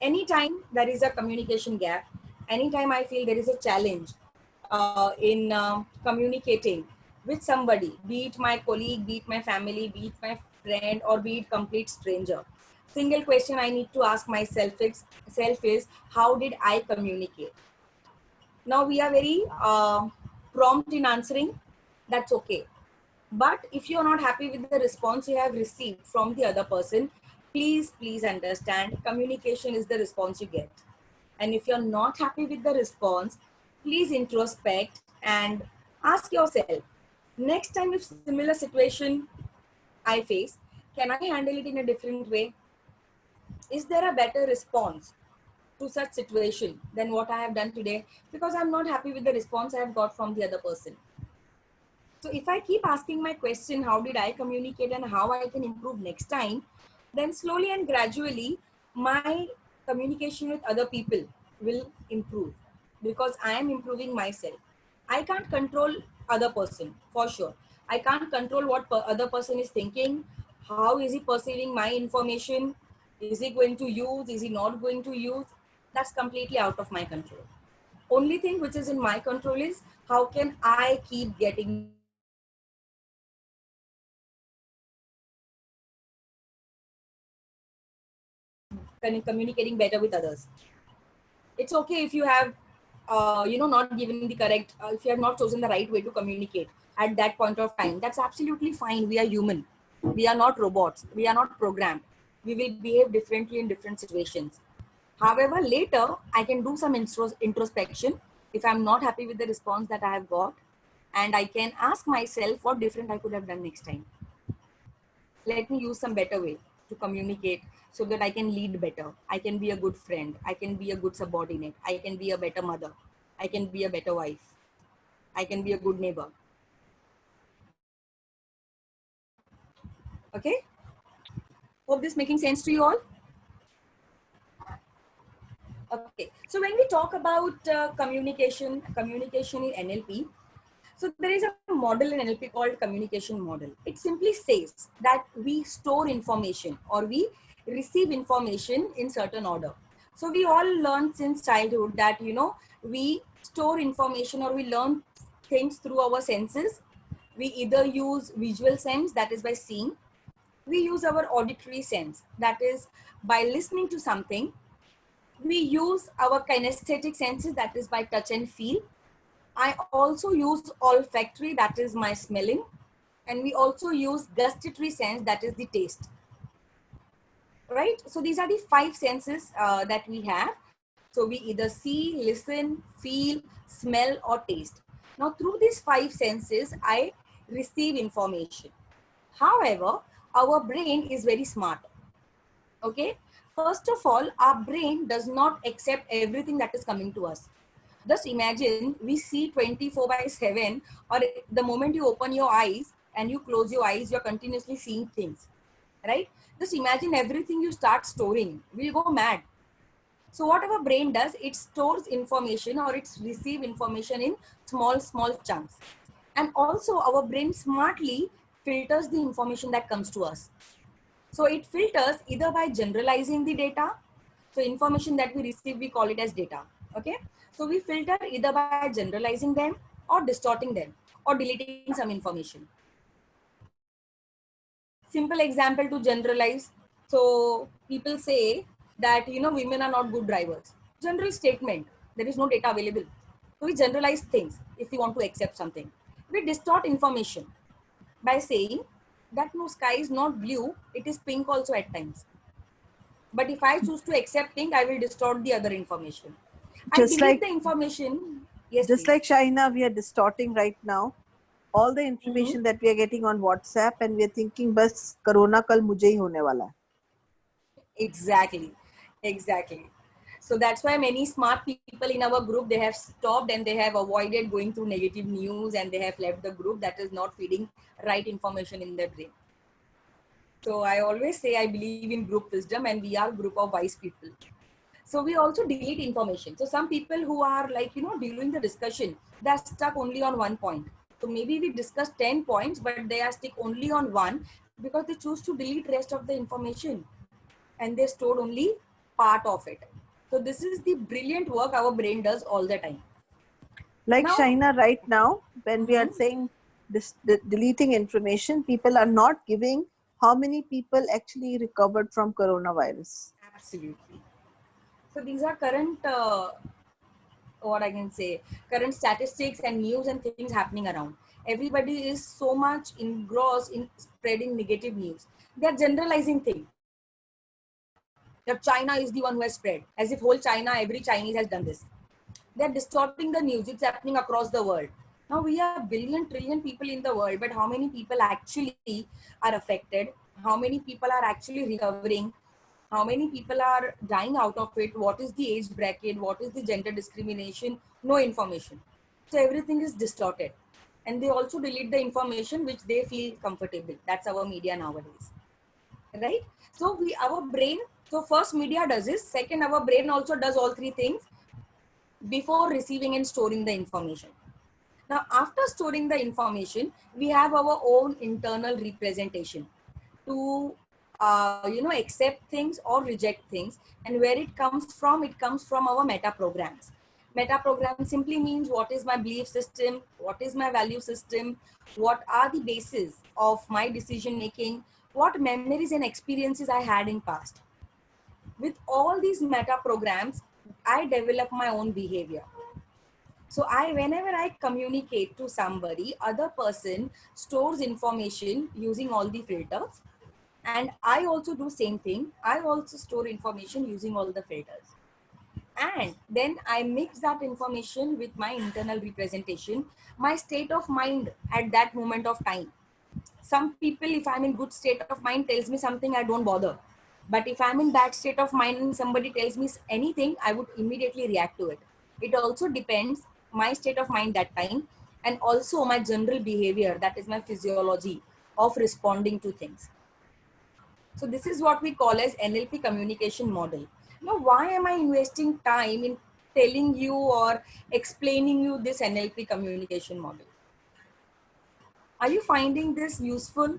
Anytime there is a communication gap, anytime I feel there is a challenge in communicating with somebody, be it my colleague, be it my family, be it my friend, or be it complete stranger, single question I need to ask myself is how did I communicate? Now we are very prompt in answering, that's okay. But if you're not happy with the response you have received from the other person, please understand, communication is the response you get. And if you're not happy with the response, please introspect and ask yourself, next time if similar situation I face, can I handle it in a different way? Is there a better response to such situation than what I have done today? Because I'm not happy with the response I have got from the other person. So if I keep asking my question, how did I communicate and how I can improve next time, then slowly and gradually, my communication with other people will improve because I am improving myself. I can't control other person for sure. I can't control what other person is thinking. How is he perceiving my information? Is he going to use? Is he not going to use? That's completely out of my control. Only thing which is in my control is how can I keep getting communicating better with others. It's okay if you have not given the correct if you have not chosen the right way to communicate at that point of time. That's absolutely fine. We are human. We are not robots. We are not programmed. We will behave differently in different situations. However, later I can do some introspection if I'm not happy with the response that I have got, and I can ask myself what different I could have done next time. Let me use some better way to communicate so that I can lead better. I can be a good friend. I can be a good subordinate. I can be a better mother. I can be a better wife. I can be a good neighbor. Okay? Hope this making sense to you all. Okay. So when we talk about communication in NLP, so there is a model in NLP called communication model. It simply says that we store information or we receive information in certain order. So we all learn since childhood that, we store information or we learn things through our senses. We either use visual sense, that is by seeing. We use our auditory sense, that is by listening to something. We use our kinesthetic senses, that is by touch and feel. I also use olfactory, that is my smelling. And we also use gustatory sense, that is the taste. Right? So these are the 5 senses that we have. So we either see, listen, feel, smell, or taste. Now through these 5 senses, I receive information. However, our brain is very smart. Okay? First of all, our brain does not accept everything that is coming to us. Just imagine we see 24/7, or the moment you open your eyes and you close your eyes, you're continuously seeing things, right? Just imagine everything you start storing, we'll go mad. So what our brain does, it stores information or it receives information in small chunks. And also our brain smartly filters the information that comes to us. So it filters either by generalizing the data. So information that we receive, we call it as data. Okay. So we filter either by generalizing them or distorting them or deleting some information. Simple example to generalize. So people say that, women are not good drivers. General statement. There is no data available. So we generalize things if we want to accept something. We distort information by saying that no, sky is not blue, it is pink also at times. But if I choose to accept pink, I will distort the other information. Just like the information. Yes, just please. like Shaina, we are distorting right now all the information that we are getting on WhatsApp, and we are thinking, "Bas Corona kal mujhe hi hone wala hai." Exactly. So that's why many smart people in our group, they have stopped and they have avoided going through negative news and they have left the group that is not feeding right information in their brain. So I always say I believe in group wisdom and we are a group of wise people. So we also delete information. So some people who are during the discussion, they're stuck only on one point. So maybe we discuss 10 points, but they are stuck only on one because they choose to delete rest of the information and they stored only part of it. So this is the brilliant work our brain does all the time. Like Shaina, right now, when we are saying this, deleting information, people are not giving how many people actually recovered from coronavirus. Absolutely. So these are current, what I can say, current statistics and news and things happening around. Everybody is so much engrossed in spreading negative news. They are generalizing things. That China is the one who has spread, as if whole China, every Chinese has done this. They're distorting the news. It's happening across the world. Now we have billion, trillion people in the world, but how many people actually are affected? How many people are actually recovering? How many people are dying out of it? What is the age bracket? What is the gender discrimination? No information. So everything is distorted. And they also delete the information which they feel comfortable. That's our media nowadays. Right? So our brain So first media does this, second our brain also does all three things before receiving and storing the information. Now after storing the information, we have our own internal representation to accept things or reject things. And where it comes from our meta programs. Meta program simply means what is my belief system, what is my value system, what are the basis of my decision making, what memories and experiences I had in past. With all these meta programs, I develop my own behavior. So whenever I communicate to somebody, other person stores information using all the filters. And I also do same thing. I also store information using all the filters. And then I mix that information with my internal representation, my state of mind at that moment of time. Some people, if I'm in good state of mind, tells me something, I don't bother. But if I'm in bad state of mind and somebody tells me anything, I would immediately react to it. It also depends my state of mind that time, and also my general behavior, that is my physiology of responding to things. So this is what we call as NLP communication model. Now, why am I investing time in telling you or explaining you this NLP communication model? Are you finding this useful?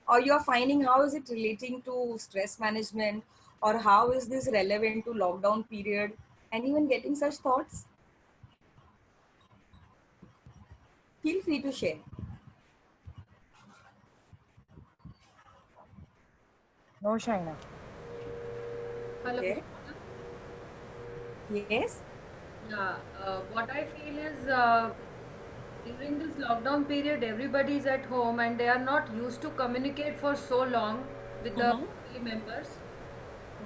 Or you are finding how is it relating to stress management, or how is this relevant to lockdown period? Anyone getting such thoughts? Feel free to share. No, Shaina. Hello. Okay. Yes. Yeah, what I feel is during this lockdown period, everybody is at home and they are not used to communicate for so long with the family members.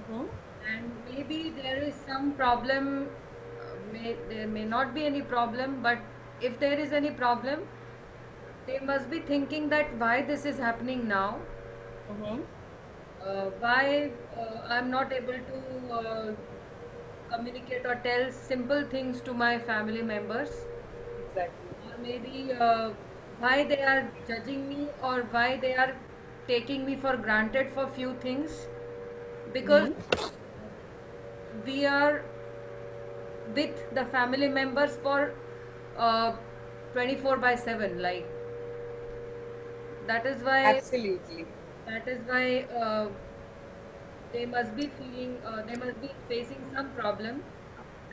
And maybe there is some problem, there may not be any problem, but if there is any problem, they must be thinking that why this is happening now. Why I'm not able to communicate or tell simple things to my family members. Exactly. Or maybe why they are judging me, or why they are taking me for granted for few things, because we are with the family members for 24/7, like that is why Absolutely. They must be feeling, they must be facing some problem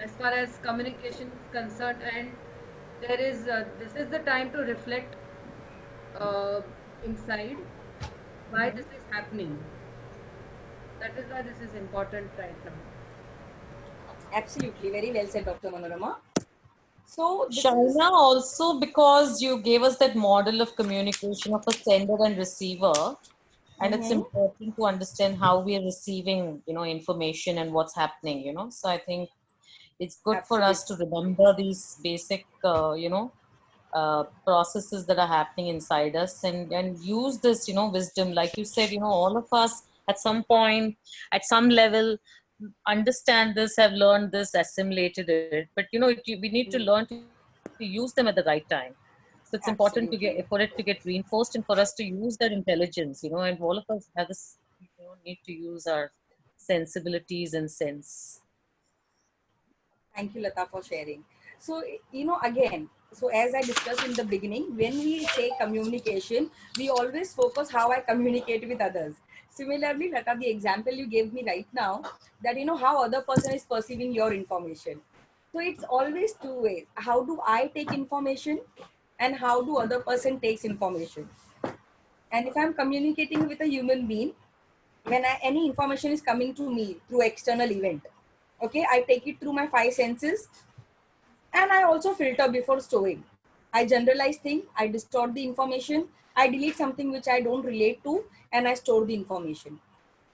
as far as communication is concerned. And there is this is the time to reflect inside why this is happening. That is why this is important right now. Absolutely. Very well said, Dr. Manorama. So this is Shaina, also because you gave us that model of communication of a sender and receiver, and it's important to understand how we are receiving, information and what's happening, So I think it's good for us to remember these basic, processes that are happening inside us, and use this, wisdom. Like you said, all of us at some point, at some level, understand this, have learned this, assimilated it. But, we need to learn to use them at the right time. So it's important to for it to get reinforced, and for us to use that intelligence, and all of us have this, need to use our sensibilities and sense. Thank you, Lata, for sharing. So, again, so as I discussed in the beginning, when we say communication, we always focus how I communicate with others. Similarly, Lata, the example you gave me right now, that how other person is perceiving your information. So it's always two ways. How do I take information, and how do other person takes information? And if I'm communicating with a human being, when any information is coming to me through external event, okay, I take it through my 5 senses, and I also filter before storing. I generalize things, I distort the information, I delete something which I don't relate to, and I store the information.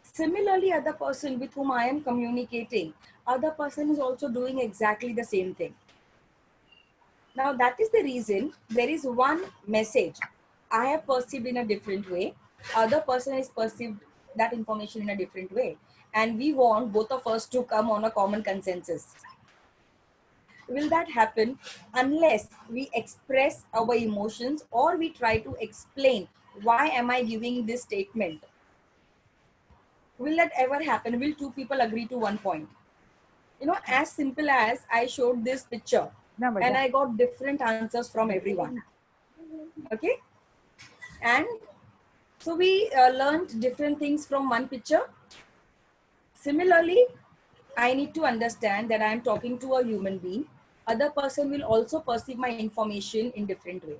Similarly, other person with whom I am communicating, other person is also doing exactly the same thing. Now that is the reason there is one message I have perceived in a different way, other person is perceived that information in a different way, and we want both of us to come on a common consensus. Will that happen unless we express our emotions, or we try to explain why am I giving this statement? Will that ever happen? Will two people agree to one point? You know, as simple as I showed this picture and I got different answers from everyone. Okay. And so we learned different things from one picture. Similarly, I need to understand that I am talking to a human being. Other person will also perceive my information in different way.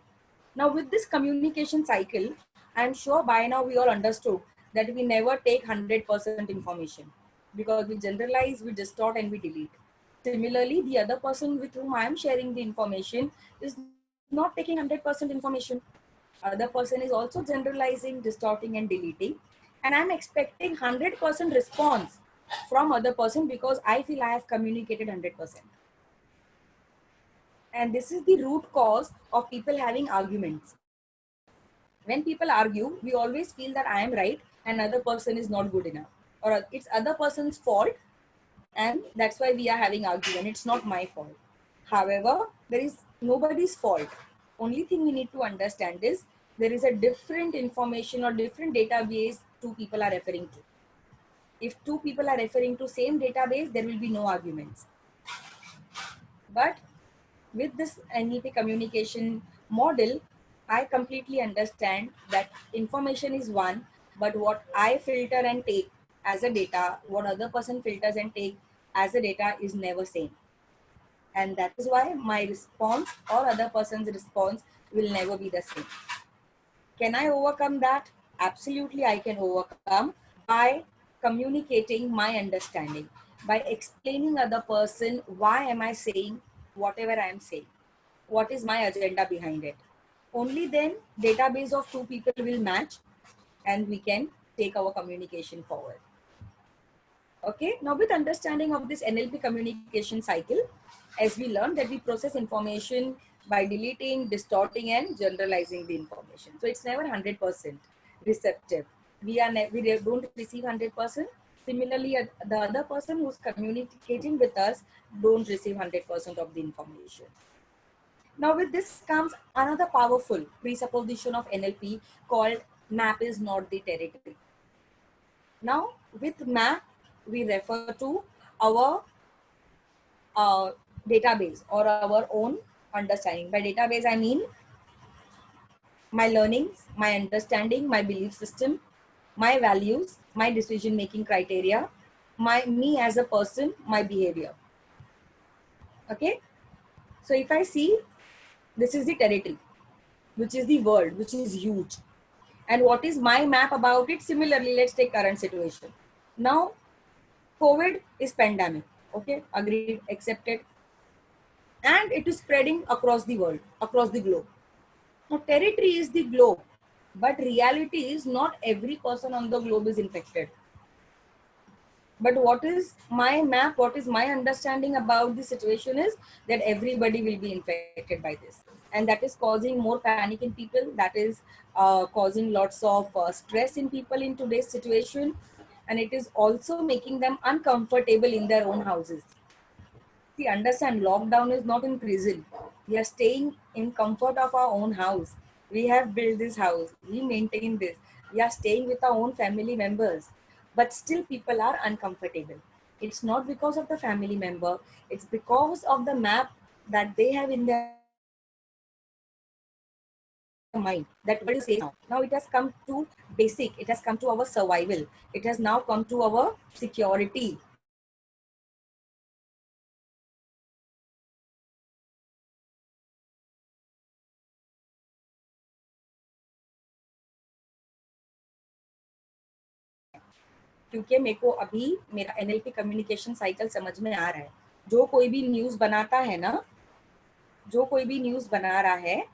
Now with this communication cycle, I am sure by now we all understood that we never take 100% information, because we generalize, we distort and we delete. Similarly, the other person with whom I am sharing the information is not taking 100% information. Other person is also generalizing, distorting and deleting. And I'm expecting 100% response from other person because I feel I have communicated 100%. And this is the root cause of people having arguments. When people argue, we always feel that I am right and other person is not good enough, or it's other person's fault, and that's why we are having argument. It's not my fault. However, there is nobody's fault. Only thing we need to understand is there is a different information or different database two people are referring to. If two people are referring to same database, there will be no arguments. But with this NLP communication model, I completely understand that information is one, but what I filter and take as a data, what other person filters and take as a data is never same. And that is why my response or other person's response will never be the same. Can I overcome that? Absolutely, I can overcome by communicating my understanding, by explaining other person why am I saying whatever I am saying, what is my agenda behind it. Only then database of two people will match and we can take our communication forward. Okay, now with understanding of this NLP communication cycle, as we learned that we process information by deleting, distorting and generalizing the information. So it's never 100% receptive. We don't receive 100%. Similarly, the other person who's communicating with us don't receive 100% of the information. Now with this comes another powerful presupposition of NLP called map is not the territory. Now with map, we refer to our database or our own understanding. By database, I mean my learnings, my understanding, my belief system, my values, my decision-making criteria, me as a person, my behavior. Okay. So if I see, this is the territory, which is the world, which is huge. And what is my map about it? Similarly, let's take current situation. Now, COVID is pandemic. Okay, agreed, accepted. And it is spreading across the world, across the globe. Now, territory is the globe, but reality is not every person on the globe is infected. But what is my map, what is my understanding about the situation is that everybody will be infected by this. And that is causing more panic in people. That is causing lots of stress in people in today's situation. And it is also making them uncomfortable in their own houses. See, understand, lockdown is not in prison. We are staying in comfort of our own house. We have built this house. We maintain this. We are staying with our own family members. But still people are uncomfortable. It's not because of the family member. It's because of the map that they have in their mind. That what is safe now. Now it has come to basic. It has come to our survival. It has now come to our security. क्योंकि मेरे को अभी मेरा NLP communication cycle समझ में आ रहा है. जो कोई भी न्यूज़ बनाता है ना, जो कोई भी न्यूज़ बना रहा है,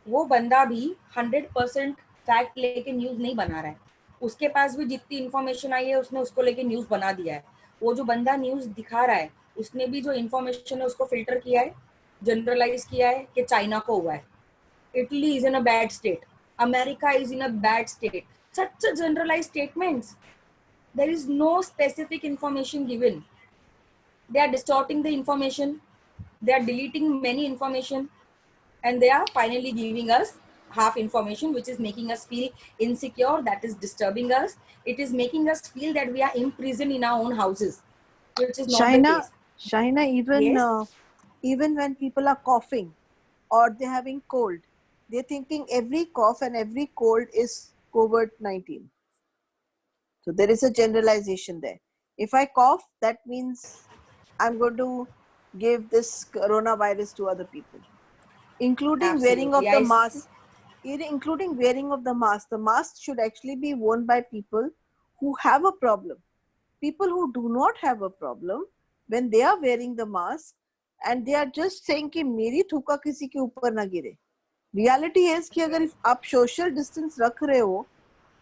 वो बंदा भी 100% फैक्ट लेके न्यूज़ नहीं बना रहा है. उसके पास भी जितनी इन्फॉर्मेशन आई है उसने उसको लेके न्यूज़ बना दिया है. वो जो बंदा न्यूज़ दिखा रहा है उसने भी जो इन्फॉर्मेशन है उसको फिल्टर किया है, जनरलाइज किया है कि चाइना को हुआ है, Italy is in a bad state, America is in a bad state. Such a generalize statements. There is no specific information given. They are distorting the information. They are deleting many information. And they are finally giving us half information, which is making us feel insecure, that is disturbing us. It is making us feel that we are imprisoned in our own houses, which is not the case. Shaina, Yes. even when people are coughing or they're having cold, they're thinking every cough and every cold is COVID-19. So there is a generalization there. If I cough, that means I'm going to give this coronavirus to other people, including wearing of Absolutely. the mask. Including wearing of the mask. The mask should actually be worn by people who have a problem. People who do not have a problem, when they are wearing the mask and they are just saying कि मेरी थूका किसी के ऊपर ना गिरे. Reality is कि अगर आप social distance रख रहे हो,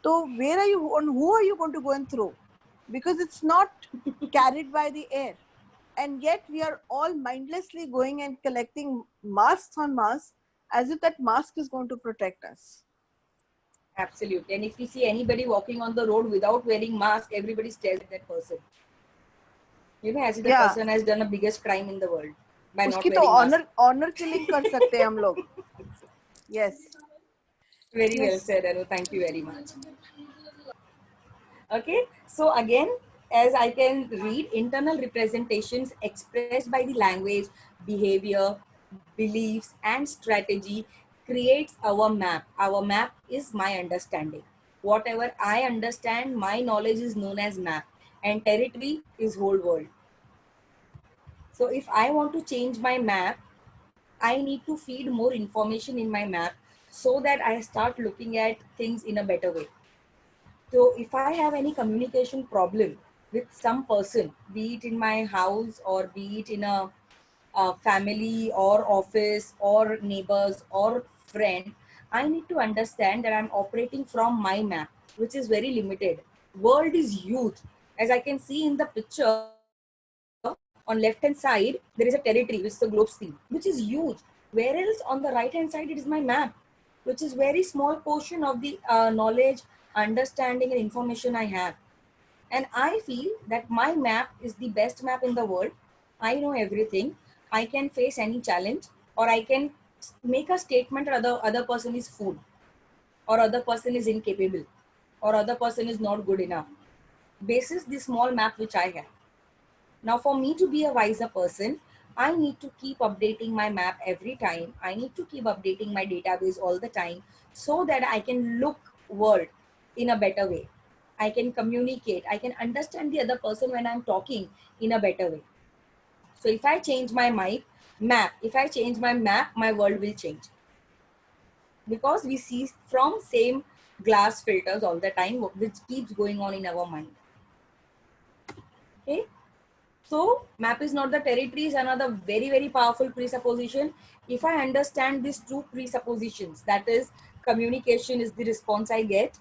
तो where are you and who are you going to go and throw? Because it's not carried by the air. And yet we are all mindlessly going and collecting masks on masks as if that mask is going to protect us. Absolutely. And if we see anybody walking on the road without wearing mask, everybody stares at that person. You know, as if the person has done the biggest crime in the world by not उसकी तो wearing mask. honor killing कर सकते हैं हम लोग. Yes. Very well said, Anu. Thank you very much. Okay, so again, as I can read, internal representations expressed by the language, behavior, beliefs, and strategy creates our map. Our map is my understanding. Whatever I understand, my knowledge is known as map, and territory is whole world. So if I want to change my map, I need to feed more information in my map so that I start looking at things in a better way. So if I have any communication problem with some person, be it in my house or be it in a family or office or neighbors or friend, I need to understand that I'm operating from my map, which is very limited. World is huge. As I can see in the picture, on left hand side, there is a territory, which is the globe sea, which is huge. Whereas on the right hand side, it is my map, which is very small portion of the knowledge, understanding and information I have. And I feel that my map is the best map in the world. I know everything. I can face any challenge, or I can make a statement that other person is fool, or other person is incapable, or other person is not good enough. Basis the small map which I have. Now, for me to be a wiser person, I need to keep updating my map every time. I need to keep updating my database all the time so that I can look world in a better way. I can communicate. I can understand the other person when I'm talking in a better way. So if I change my map, if I change my map, my world will change. Because we see from same glass filters all the time, which keeps going on in our mind. Okay. So map is not the territory is another very, very powerful presupposition. If I understand these two presuppositions, that is communication is the response I get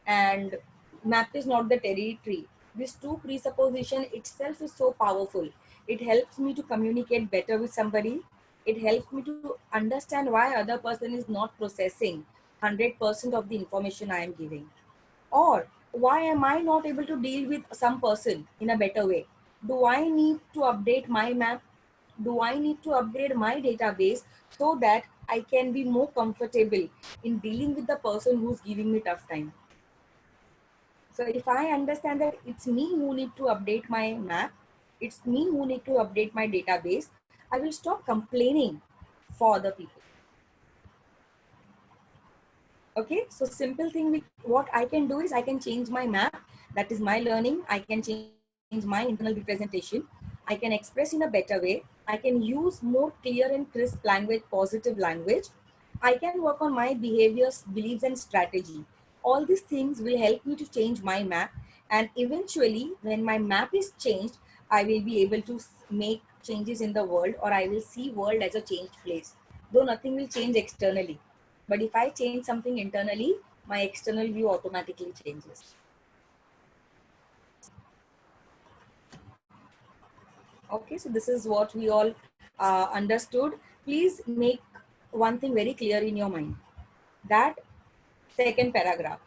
and map is not the territory. These two presupposition itself is so powerful. It helps me to communicate better with somebody. It helps me to understand why other person is not processing 100% of the information I am giving. Or why am I not able to deal with some person in a better way? Do I need to update my map? Do I need to upgrade my database so that I can be more comfortable in dealing with the person who's giving me tough time? So if I understand that it's me who need to update my map, it's me who need to update my database, I will stop complaining for other people. Okay, so simple thing, what I can do is I can change my map. That is my learning. I can change my internal representation. I can express in a better way. I can use more clear and crisp language, positive language. I can work on my behaviors, beliefs, and strategy. All these things will help me to change my map. And eventually, when my map is changed, I will be able to make changes in the world, or I will see world as a changed place. Though nothing will change externally. But if I change something internally, my external view automatically changes. Okay, so this is what we all understood. Please make one thing very clear in your mind. That second paragraph.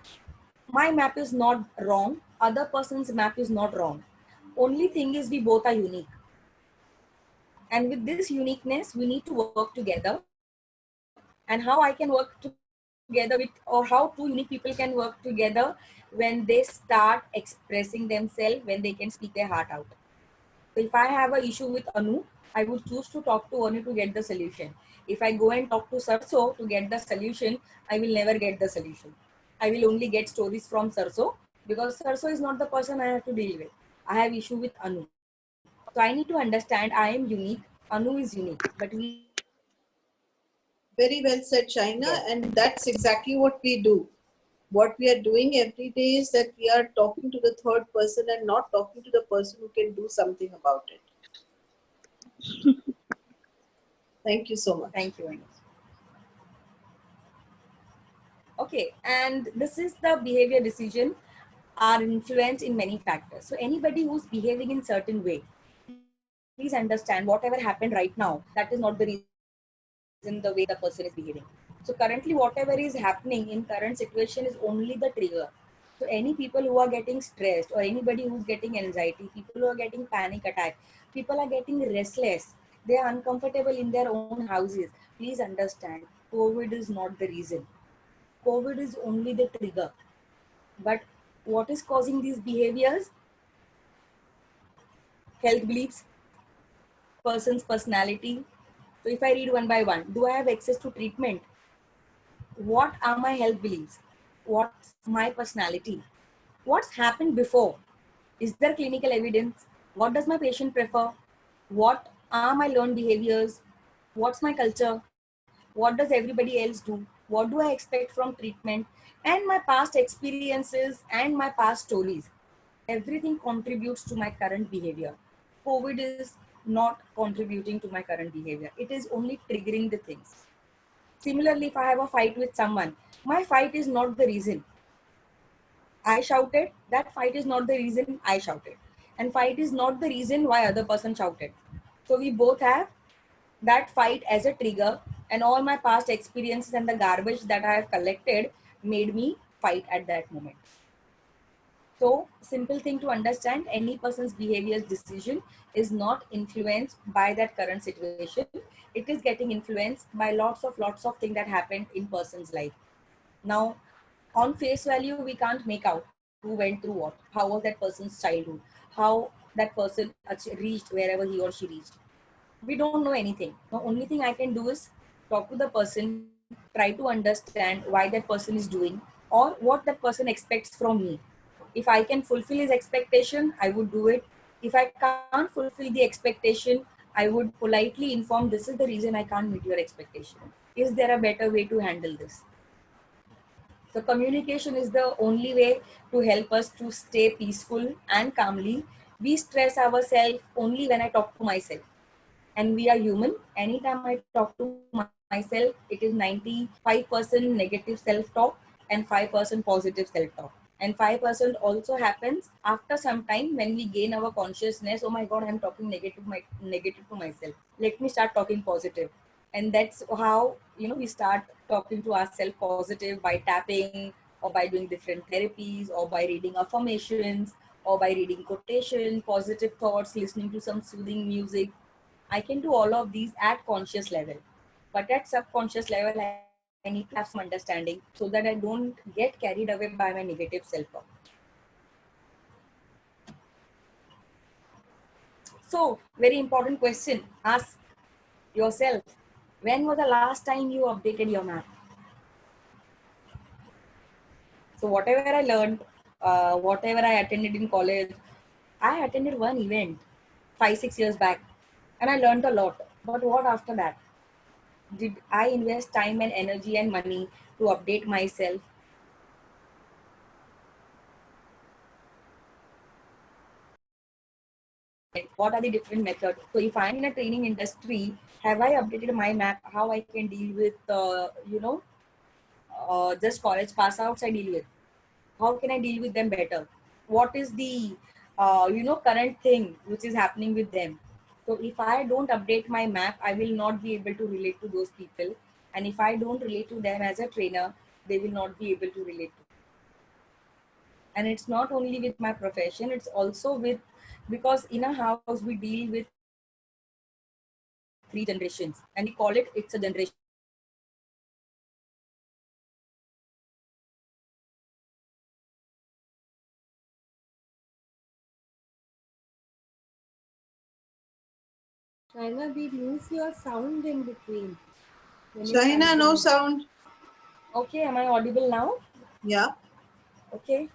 My map is not wrong. Other person's map is not wrong. Only thing is we both are unique. And with this uniqueness, we need to work together. And how I can work together together with, or how two unique people can work together when they start expressing themselves, when they can speak their heart out. So if I have an issue with Anu, I would choose to talk to Anu to get the solution. If I go and talk to Sarso to get the solution, I will never get the solution. I will only get stories from Sarso, because Sarso is not the person I have to deal with. I have issue with Anu. So I need to understand I am unique, Anu is unique, but we Very well said, China, yes. and that's exactly what we do. What we are doing every day is that we are talking to the third person and not talking to the person who can do something about it. Thank you so much. Thank you, Anu. Okay, and this is the behavior decision are influenced in many factors. So anybody who's behaving in certain way, please understand whatever happened right now, that is not the reason the way the person is behaving. So currently whatever is happening in current situation is only the trigger. So any people who are getting stressed, or anybody who's getting anxiety, people who are getting panic attack, people are getting restless, they are uncomfortable in their own houses. Please understand, COVID is not the reason. COVID is only the trigger. But what is causing these behaviors? Health beliefs, person's personality. So if I read one by one, do I have access to treatment? What are my health beliefs? What's my personality? What's happened before? Is there clinical evidence? What does my patient prefer? What are my learned behaviors? What's my culture? What does everybody else do? What do I expect from treatment? And my past experiences and my past stories. Everything contributes to my current behavior. COVID is not contributing to my current behavior. It is only triggering the things. Similarly, if I have a fight with someone, my fight is not the reason I shouted. That fight is not the reason I shouted. And fight is not the reason why other person shouted. So we both have that fight as a trigger, and all my past experiences and the garbage that I have collected made me fight at that moment. So simple thing to understand, any person's behavior's decision is not influenced by that current situation. It is getting influenced by lots of things that happened in person's life. Now, on face value, we can't make out who went through what, how was that person's childhood, how that person reached wherever he or she reached. We don't know anything. The only thing I can do is talk to the person, try to understand why that person is doing or what that person expects from me. If I can fulfill his expectation, I would do it. If I can't fulfill the expectation, I would politely inform, this is the reason I can't meet your expectation. Is there a better way to handle this? So communication is the only way to help us to stay peaceful and calmly. We stress ourselves only when I talk to myself. And we are human. Anytime I talk to myself, it is 95% negative self-talk and 5% positive self-talk. And 5% also happens after some time when we gain our consciousness. Oh my God, I'm talking negative to myself. Let me start talking positive. And that's how, we start talking to ourselves positive by tapping or by doing different therapies or by reading affirmations or by reading quotation, positive thoughts, listening to some soothing music. I can do all of these at conscious level, but at subconscious level, I need to have some understanding so that I don't get carried away by my negative self-talk. So, very important question. Ask yourself, when was the last time you updated your map? So, whatever I learned, whatever I attended in college, I attended one event 5-6 years back and I learned a lot. But what after that? Did I invest time and energy and money to update myself? What are the different methods? So if I'm in a training industry, have I updated my map, how I can deal with, just college pass outs I deal with? How can I deal with them better? What is the, current thing which is happening with them? So if I don't update my map, I will not be able to relate to those people. And if I don't relate to them as a trainer, they will not be able to relate to. And it's not only with my profession, it's also with, because in a house we deal with 3 generations and we call it's a generation. Shaina, we lose your sound in between. When you're Shahina, no typing. sound. Okay, am I audible now? Yeah. Okay.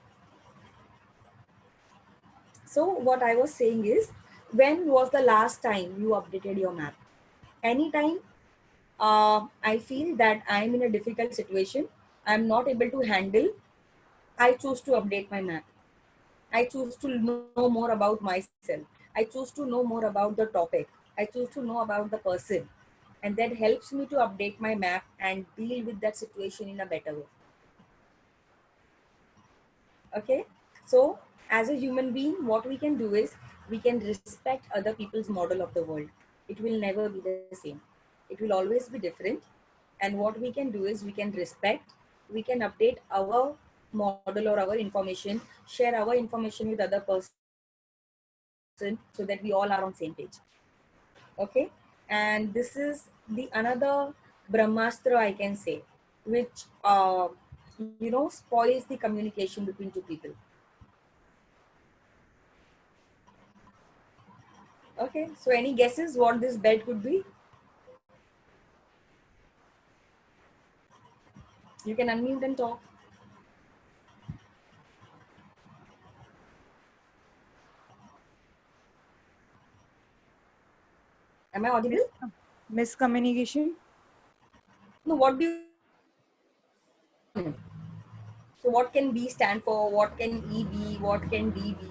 So what I was saying is, when was the last time you updated your map? Anytime I feel that I'm in a difficult situation, I'm not able to handle, I choose to update my map. I choose to know more about myself. I choose to know more about the topic. I choose to know about the person. And that helps me to update my map and deal with that situation in a better way. Okay? So, as a human being, what we can do is we can respect other people's model of the world. It will never be the same. It will always be different. And what we can do is we can respect, we can update our model or our information, share our information with other person so that we all are on same page. Okay, and this is the another brahmastra, I can say, which spoils the communication between two people. Okay, so any guesses what this bed could be? You can unmute and talk. Am I audible? Miscommunication. No, what do you think B stands for? So what can B stand for? What can E be? What can D be?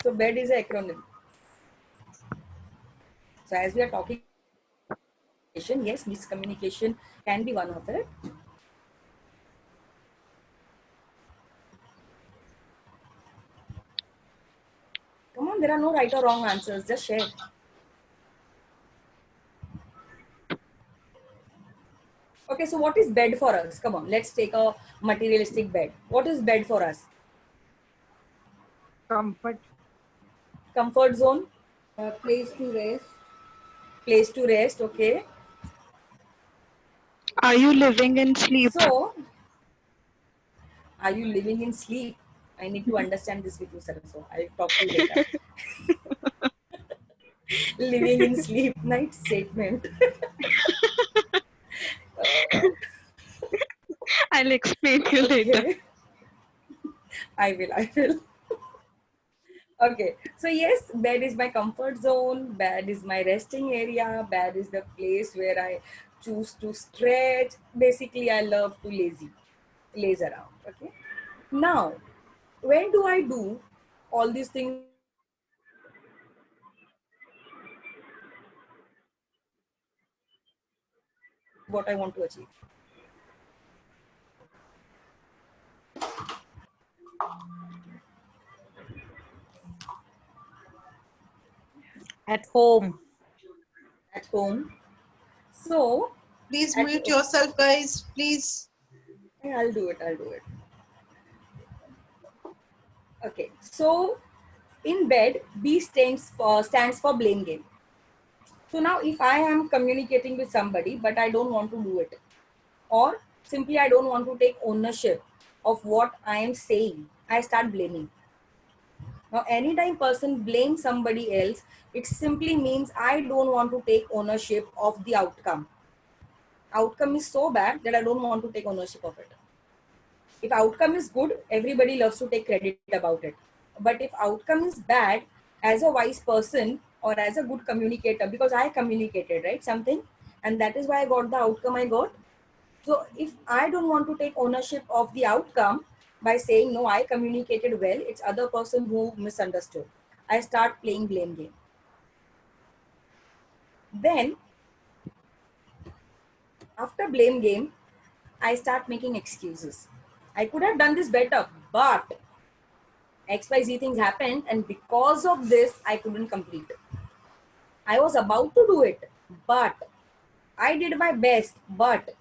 So BED is an acronym. So as we are talking about miscommunication, yes, miscommunication can be one of it. Come on, there are no right or wrong answers. Just share. Okay, so what is bed for us? Come on, let's take a materialistic bed. What is bed for us? Comfort. Comfort zone. Place to rest. Place to rest, okay. Are you living in sleep? So, are you living in sleep? I need to understand this with you, sir. So I'll talk to you later. Living in sleep, night statement. I'll explain you later. I will. Okay, so yes, bed is my comfort zone, bed is my resting area, bed is the place where I choose to stretch. Basically, I love to laze around. Okay. Now, when do I do all these things what I want to achieve? At home. At home. So, Please mute yourself, guys. Please. Yeah, I'll do it. Okay. So, in bed, B stands for blame game. So now if I am communicating with somebody, but I don't want to do it, or simply I don't want to take ownership of what I am saying, I start blaming. Now, anytime person blames somebody else, it simply means I don't want to take ownership of the outcome. Outcome is so bad that I don't want to take ownership of it. If outcome is good, everybody loves to take credit about it. But if outcome is bad, as a wise person or as a good communicator, because I communicated, right, something, and that is why I got the outcome I got. So if I don't want to take ownership of the outcome by saying, no, I communicated well, it's other person who misunderstood, I start playing blame game. Then after blame game, I start making excuses. I could have done this better, but XYZ things happened, and because of this, I couldn't complete. I was about to do it, but I did my best, but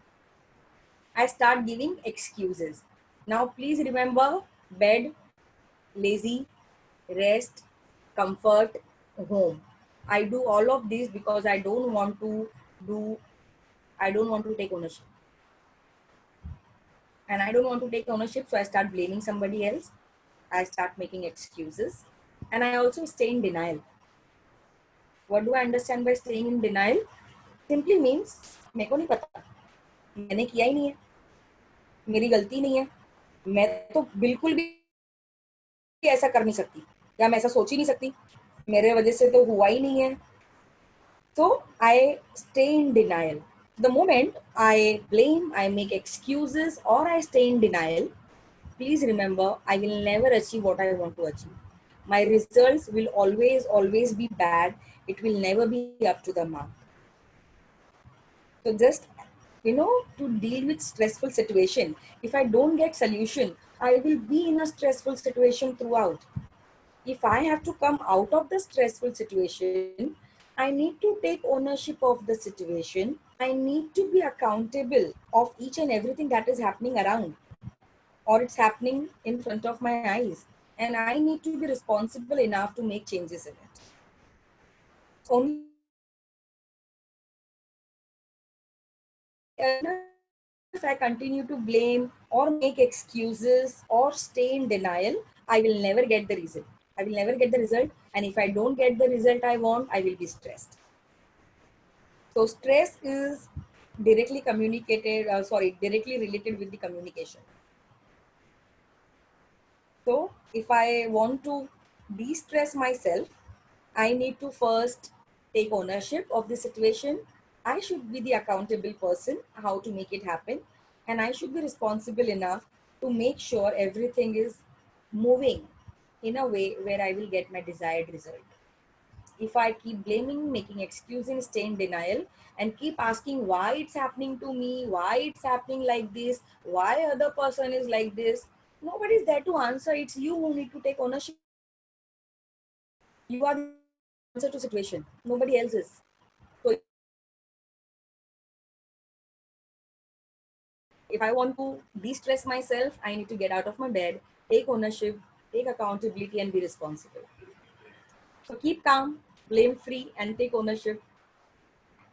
I start giving excuses. Now, please remember bed, lazy, rest, comfort, home. I do all of these because I don't want to take ownership. And I don't want to take ownership, so I start blaming somebody else. I start making excuses. and I also stay in denial. What do I understand by staying in denial? Simply means मेरे को नहीं पता, मैंने किया ही नहीं है, मेरी गलती नहीं है, मैं तो बिल्कुल भी ऐसा कर नहीं सकती, या मैं ऐसा सोच ही नहीं सकती, मेरे वजह से तो हुआ ही नहीं है. So I stay in denial. The moment I blame, I make excuses, or I stay in denial, please remember, I will never achieve what I want to achieve. My results will always be bad. It will never be up to the mark. So just, to deal with stressful situation, if I don't get solution, I will be in a stressful situation throughout. If I have to come out of the stressful situation, I need to take ownership of the situation. I need to be accountable of each and everything that is happening around, or it's happening in front of my eyes. And I need to be responsible enough to make changes in it. Only if I continue to blame or make excuses or stay in denial, I will never get the result. I will never get the result. And if I don't get the result I want, I will be stressed. So stress is directly directly related with the communication. So if I want to de-stress myself, I need to first take ownership of the situation. I should be the accountable person, how to make it happen. And I should be responsible enough to make sure everything is moving in a way where I will get my desired result. If I keep blaming, making excuses, stay in denial, and keep asking why it's happening to me, why it's happening like this, why other person is like this, nobody is there to answer. It's you who need to take ownership. You are the answer to situation. Nobody else is. So if I want to de-stress myself, I need to get out of my bed, take ownership, take accountability, and be responsible. So keep calm, blame free, and take ownership.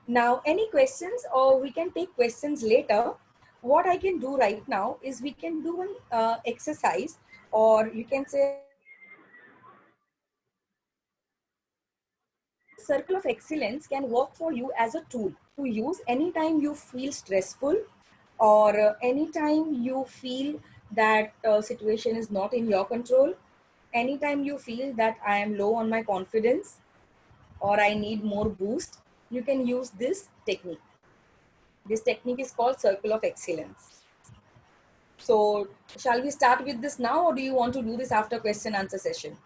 Now, any questions, or we can take questions later. What I can do right now is we can do an exercise, or you can say Circle of Excellence can work for you as a tool to use anytime you feel stressful, or anytime you feel that situation is not in your control, anytime you feel that I am low on my confidence or I need more boost, you can use this technique. This technique is called Circle of Excellence. So shall we start with this now, or do you want to do this after question answer session?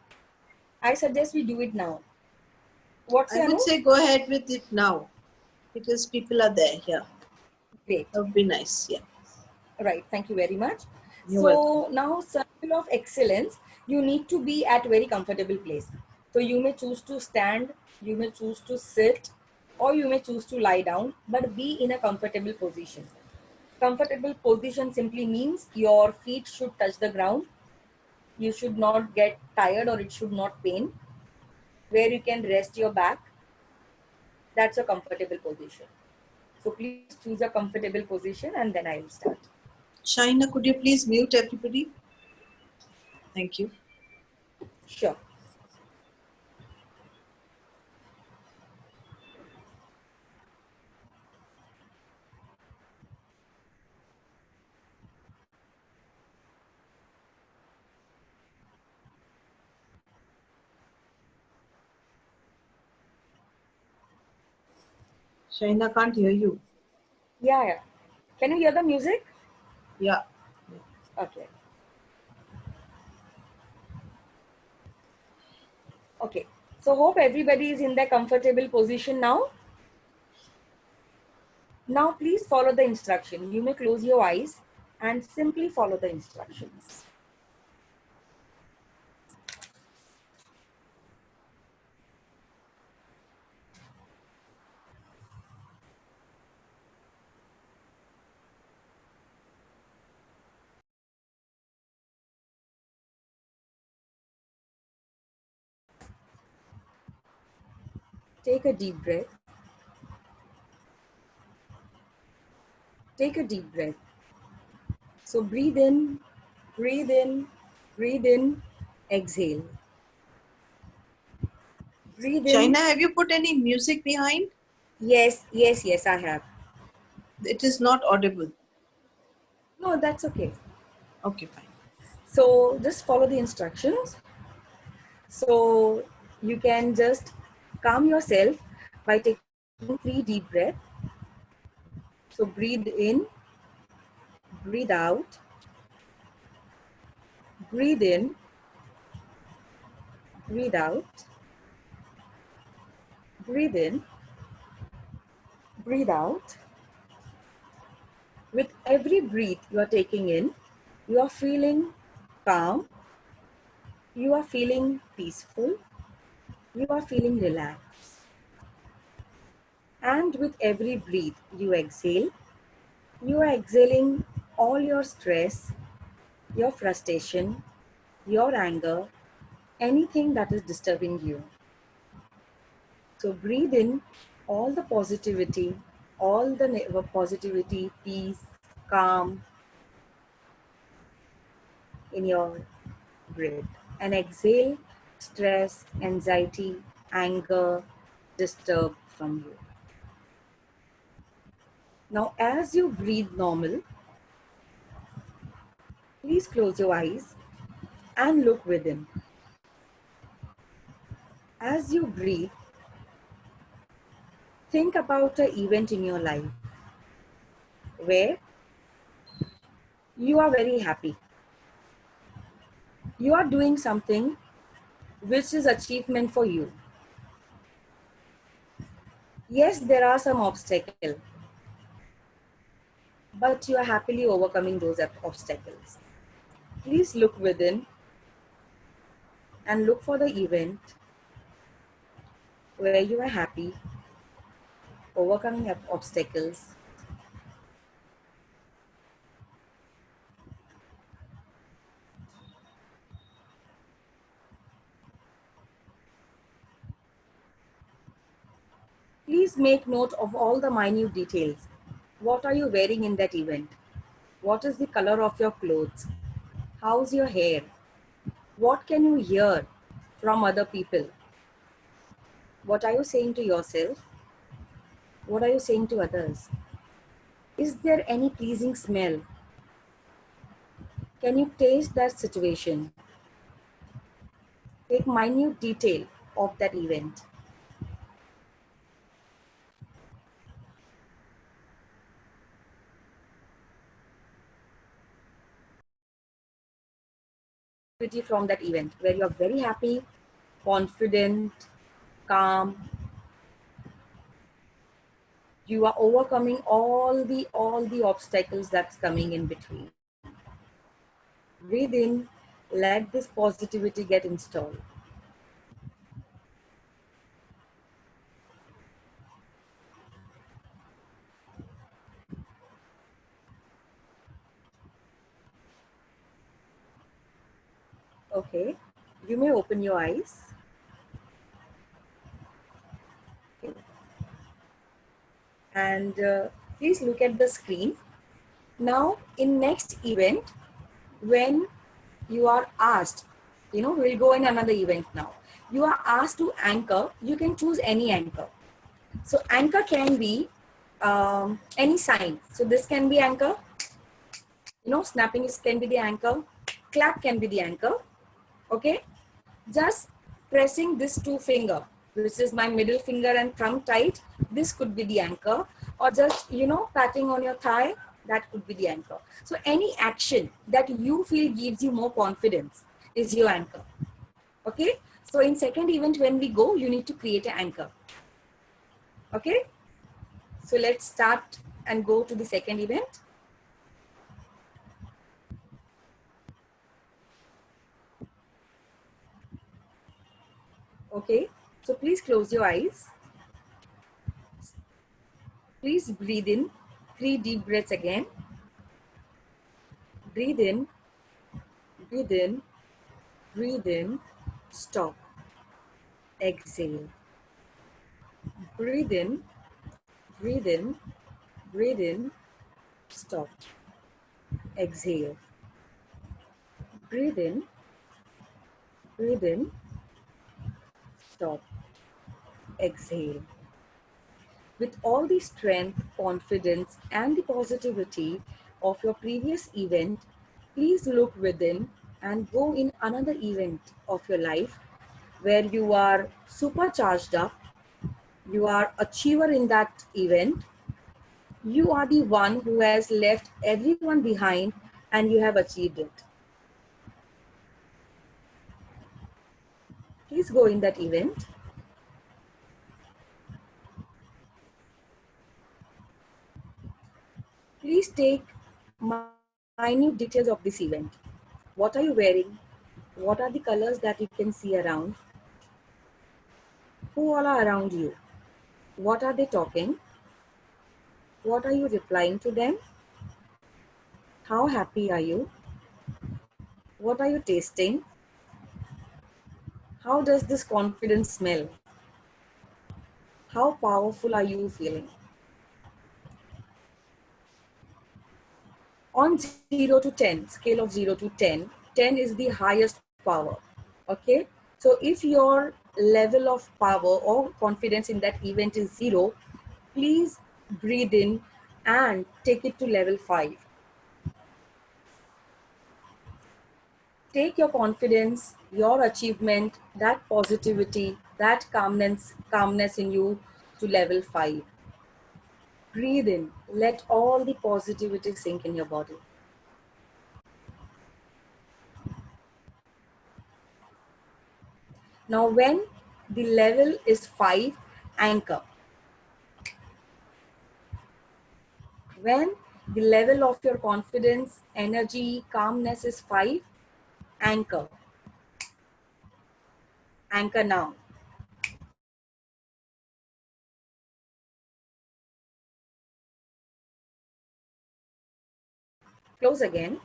I suggest we do it now. What's I would say go ahead with it now, because people are there here. Great. That would be nice. Yeah. Right. Thank you very much. You're so welcome. Now, Circle of Excellence, you need to be at very comfortable place. So you may choose to stand, you may choose to sit, or you may choose to lie down, but be in a comfortable position. Comfortable position simply means your feet should touch the ground. You should not get tired, or it should not pain. Where you can rest your back. That's a comfortable position. So please choose a comfortable position, and then I will start. Shaina, could you please mute everybody? Thank you. Sure. Shaina, can't hear you. Yeah. Can you hear the music? Yeah. Okay. Okay. So hope everybody is in their comfortable position now. Now please follow the instruction. You may close your eyes and simply follow the instructions. Take a deep breath. Take a deep breath. So breathe in, exhale. Breathe in. Shaina, have you put any music behind? Yes, I have. It is not audible. No, that's okay. Okay, fine. So just follow the instructions. So you can just calm yourself by taking 3 deep breaths. So breathe in, breathe out, breathe in, breathe out, breathe in, breathe out. With every breath you are taking in, you are feeling calm, you are feeling peaceful, you are feeling relaxed. And with every breath you exhale, you are exhaling all your stress, your frustration, your anger, anything that is disturbing you. So breathe in all the positivity, all the positivity, peace, calm in your breath. And exhale stress, anxiety, anger, disturb from you. Now, as you breathe normal, please close your eyes and look within. As you breathe, think about an event in your life where you are very happy. You are doing something which is achievement for you. Yes, there are some obstacles, but you are happily overcoming those obstacles. Please look within and look for the event where you are happy, overcoming obstacles. Please make note of all the minute details. What are you wearing in that event? What is the color of your clothes? How's your hair? What can you hear from other people? What are you saying to yourself? What are you saying to others? Is there any pleasing smell? Can you taste that situation? Take minute detail of that event. From that event where you're very happy, confident, calm. You are overcoming all the obstacles that's coming in between. Breathe in, let this positivity get installed. Okay, you may open your eyes. Okay. And please look at the screen. Now, in next event, when you are asked, we'll go in another event now. You are asked to anchor, you can choose any anchor. So anchor can be any sign. So this can be anchor. Snapping can be the anchor. Clap can be the anchor. Okay. Just pressing this 2 finger, which is my middle finger and thumb tight. This could be the anchor. Or just, patting on your thigh. That could be the anchor. So any action that you feel gives you more confidence is your anchor. Okay. So in second event, when we go, you need to create an anchor. Okay. So let's start and go to the second event. Okay. So please close your eyes. Please breathe in 3 deep breaths again. Breathe in, breathe in, breathe in, stop. Exhale. Breathe in, breathe in, breathe in, stop. Exhale. Breathe in, stop. exhale. With all the strength, confidence, and the positivity of your previous event, please look within and go in another event of your life where you are supercharged up, you are achiever in that event, you are the one who has left everyone behind and you have achieved it. Please go in that event. Please take minute details of this event. What are you wearing? What are the colors that you can see around? Who all are around you? What are they talking? What are you replying to them? How happy are you? What are you tasting? How does this confidence smell? How powerful are you feeling? On 0 to 10, scale of 0 to 10, 10 is the highest power. Okay? So if your level of power or confidence in that event is 0, please breathe in and take it to level 5. Take your confidence, your achievement, that positivity, that calmness in you to level 5. Breathe in, let all the positivity sink in your body. Now when the level is 5, anchor. When the level of your confidence, energy, calmness is 5, anchor. Anchor now. Close again.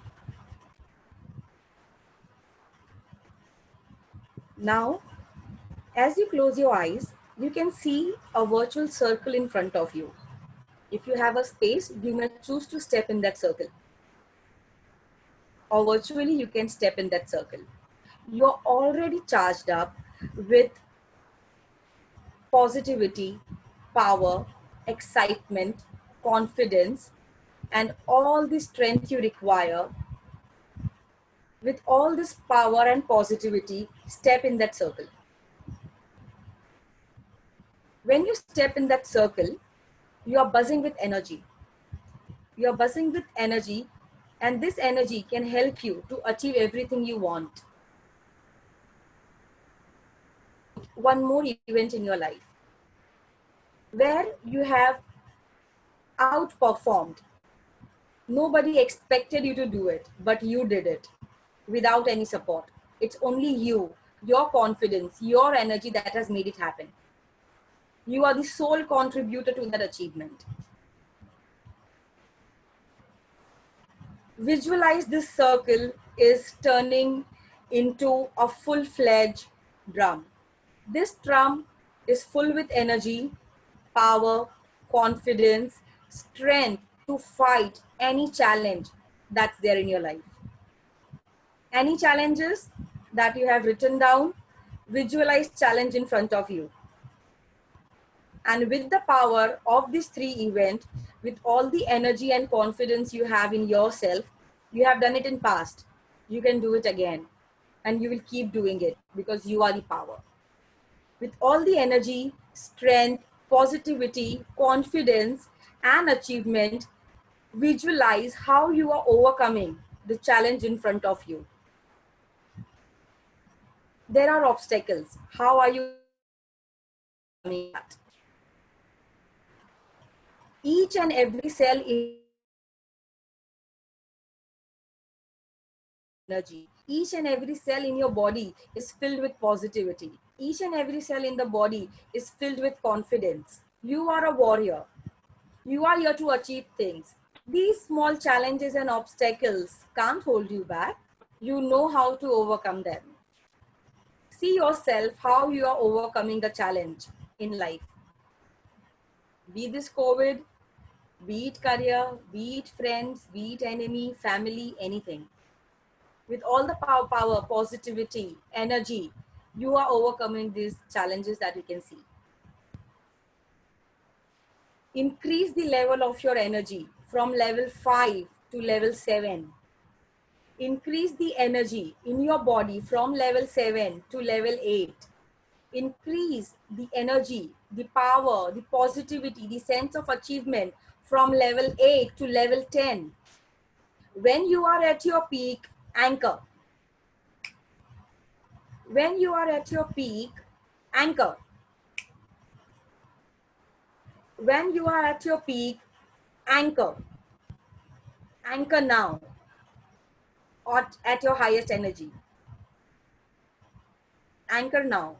Now, as you close your eyes, you can see a virtual circle in front of you. If you have a space, you may choose to step in that circle. Or virtually, you can step in that circle. You're already charged up with positivity, power, excitement, confidence, and all the strength you require. With all this power and positivity, step in that circle. When you step in that circle, you are buzzing with energy. You are buzzing with energy, and this energy can help you to achieve everything you want. One more event in your life where you have outperformed. Nobody expected you to do it, but you did it without any support. It's only you, your confidence, your energy that has made it happen. You are the sole contributor to that achievement. Visualize this circle is turning into a full-fledged drum. This drum is full with energy, power, confidence, strength to fight any challenge that's there in your life. Any challenges that you have written down, visualize challenge in front of you. And with the power of these 3 events, with all the energy and confidence you have in yourself, you have done it in past. You can do it again. And you will keep doing it because you are the power. With all the energy, strength, positivity, confidence, and achievement, visualize how you are overcoming the challenge in front of you. There are obstacles. How are you overcoming that? Each and every cell is energy. Each and every cell in your body is filled with positivity. Each and every cell in the body is filled with confidence. You are a warrior. You are here to achieve things. These small challenges and obstacles can't hold you back. You know how to overcome them. See yourself how you are overcoming the challenge in life. Be this COVID, be it career, be it friends, be it enemy, family, anything. With all the power, positivity, energy, you are overcoming these challenges that you can see. Increase the level of your energy from level 5 to level 7. Increase the energy in your body from level 7 to level 8. Increase the energy, the power, the positivity, the sense of achievement from level 8 to level 10. When you are at your peak, anchor. When you are at your peak, anchor. When you are at your peak, anchor. Anchor now, or at your highest energy. Anchor now.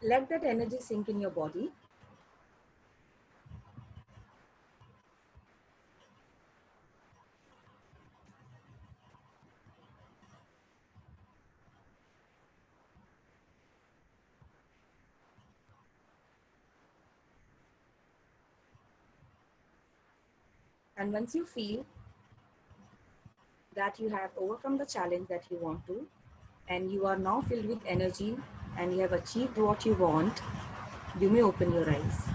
Let that energy sink in your body. And once you feel that you have overcome the challenge that you want to, and you are now filled with energy and you have achieved what you want, you may open your eyes.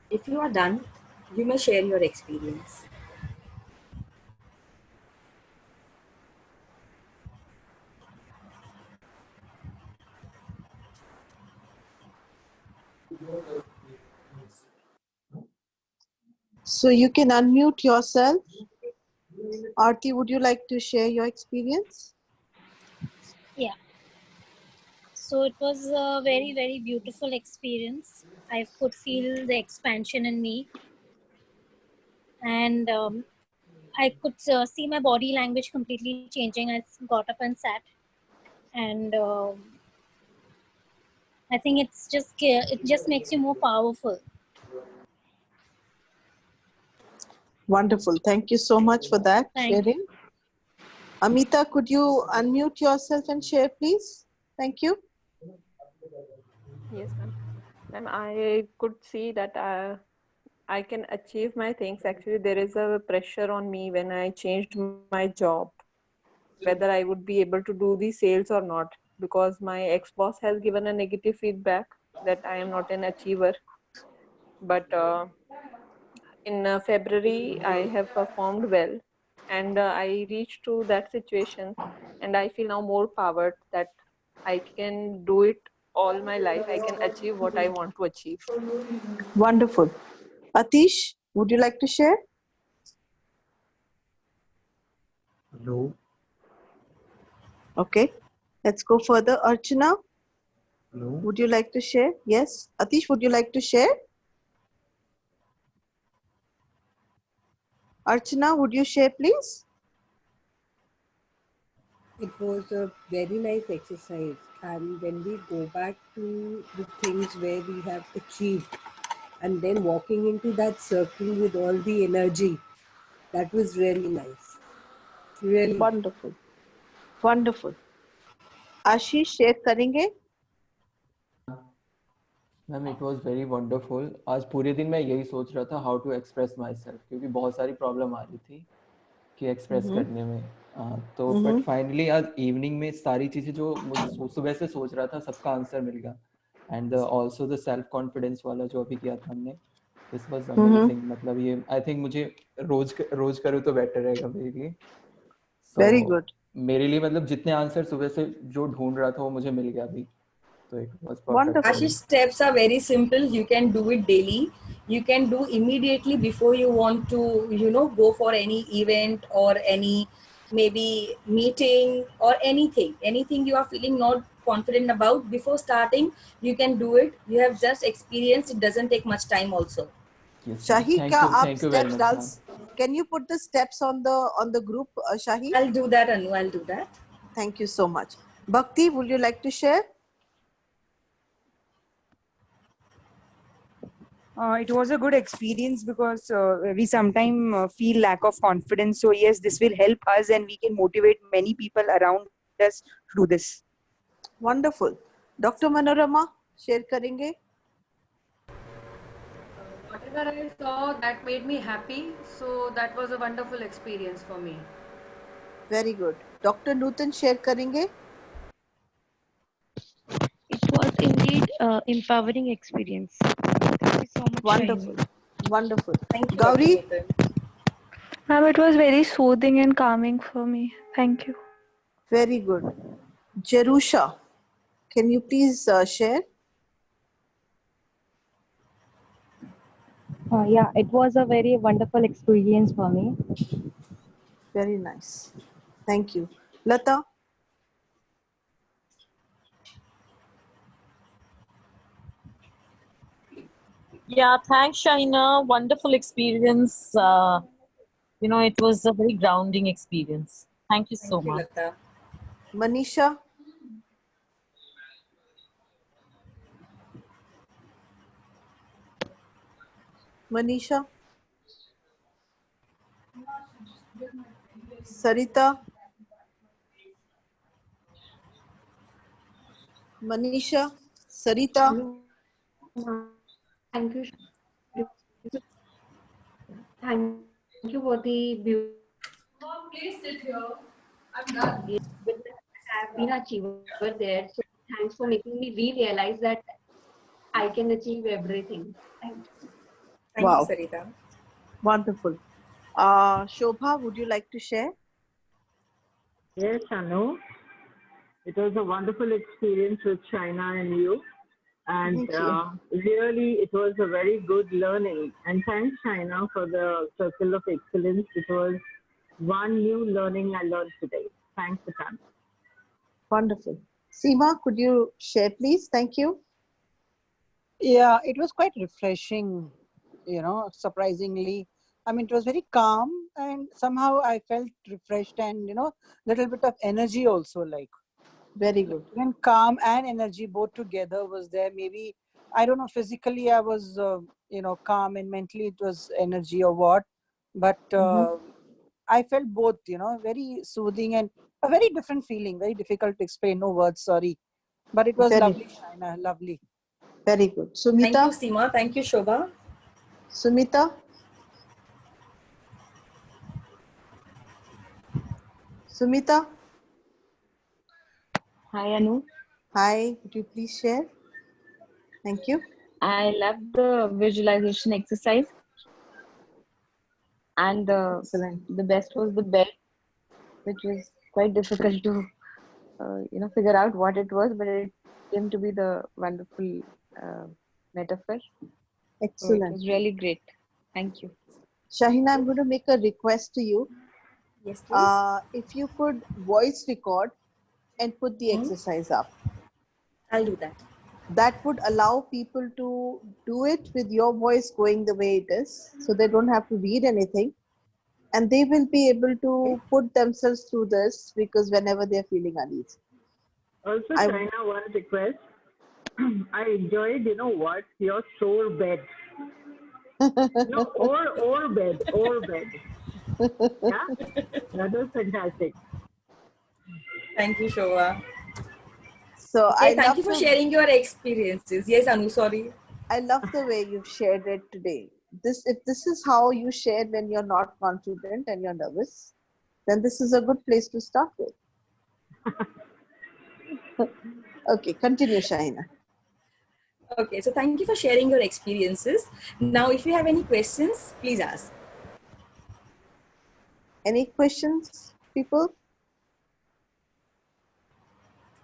If you are done, you may share your experience. So you can unmute yourself. Aarti, would you like to share your experience? Yeah. So it was a very, very beautiful experience. I could feel the expansion in me. And I could see my body language completely changing. I got up and sat. And I think it just makes you more powerful. Wonderful. Thank you so much for that sharing. Amita, could you unmute yourself and share, please? Thank you. Yes, ma'am. Ma'am, I could see that I can achieve my things. Actually, there is a pressure on me when I changed my job, whether I would be able to do the sales or not, because my ex-boss has given a negative feedback that I am not an achiever. But in February, I have performed well, and I reached to that situation, and I feel now more powered that I can do it all my life. I can achieve what I want to achieve. Wonderful. Atish, would you like to share? Hello. Okay, let's go further. Archana, Hello. would you like to share? Yes. Atish, would you like to share? Archana, would you share, please? It was a very nice exercise, and when we go back to the things where we have achieved and then walking into that circle with all the energy, that was really nice. Really wonderful. Wonderful. Ashish, share करेंगे? Ma'am it was very wonderful. आज पूरे दिन मैं यही सोच रहा था how to express myself, क्योंकि बहुत सारी प्रॉब्लम आ रही थी कि एक्सप्रेस करने में. तो बट फाइनली आज इवनिंग में सारी चीज़ें जो मुझे सुबह से सोच रहा था सबका आंसर मिल गया. And also the self confidence वाला जो अभी किया था हमने, दिस वाज अमेजिंग. मतलब ये आई थिंक मुझे रोज करूँ तो बेटर रहेगा मेरे लिए. Very good. मेरे लिए मतलब जितने आंसर सुबह से जो ढूंढ रहा था वो मुझे मिल गया अभी. So it was perfect. Ashish, steps are very simple. You can do it daily. You can do immediately before you want to, go for any event or any maybe meeting or anything. Anything you are feeling not confident about, before starting, you can do it. You have just experienced. It doesn't take much time also. Yes, Shahi, thank क्या you. आप Thank you very steps much, डाल? ma'am. Can you put the steps on the group, Shahi? I'll do that, Anu. I'll do that. Thank you so much. Bhakti, would you like to share? It was a good experience because we sometimes feel lack of confidence. So yes, this will help us and we can motivate many people around us to do this. Wonderful. Dr. Manorama, share करेंगे? Whatever I saw that made me happy, so that was a wonderful experience for me. Very good. Dr. Nutan, share करेंगे? It was indeed empowering experience. Thank you so much, Wonderful. Shaheen. Wonderful. Thank you, Gauri? Dr. Nutan. Ma'am, it was very soothing and calming for me. Thank you. Very good. Jerusha, can you please share? Yeah, it was a very wonderful experience for me. Very nice. Thank you. Lata? Yeah, thanks, Shaina. Wonderful experience. It was a very grounding experience. Thank you so much. Lata. Manisha? Manisha? Sarita? Manisha? Sarita? Thank you. Thank you for the beautiful. Mom, please sit here. I'm done. I've been an achiever there. So thanks for making me realize that I can achieve everything. Thank you. Thank Wow. you, Sarita. Wonderful. Shobha, would you like to share? Yes, Anu. It was a wonderful experience with Shaina and you. And Thank you. really, it was a very good learning. And thanks, Shaina, for the Circle of Excellence. It was one new learning I learned today. Thanks,Atan. Wonderful. Seema, could you share, please? Thank you. Yeah, it was quite refreshing, surprisingly. I mean, it was very calm and somehow I felt refreshed and, little bit of energy also, like. Very good. Even calm and energy both together was there. Maybe, I don't know, physically I was, calm and mentally it was energy or what. But I felt both, very soothing and a very different feeling, very difficult to explain. No words, sorry. But it was Very lovely, Shaina, lovely. Very good. Thank Sumita? you, Seema. Thank you, Shobha. Sumita? Sumita? Hi, Anu. Hi, could you please share? Thank you. I love the visualization exercise. And the best was the bed, which was quite difficult to, figure out what it was, but it came to be the wonderful metaphor. So it Excellent. was really great. Thank you. Shahina, I'm going to make a request to you. Yes, please. If you could voice record and put the exercise up. I'll do that. That would allow people to do it with your voice going the way it is, so they don't have to read anything. And they will be able to put themselves through this because whenever they're feeling uneasy. Also, Shaina, one request. I enjoyed, your shore bed. No, or bed. Yeah, that was fantastic. Thank you, Shobha. So Okay, thank you for sharing your experiences. Yes, Anu, sorry. I love the way you've shared it today. If this is how you share when you're not confident and you're nervous, then this is a good place to start with. Okay, continue, Shahina. Okay, so thank you for sharing your experiences. Now, if you have any questions, please ask. Any questions, people?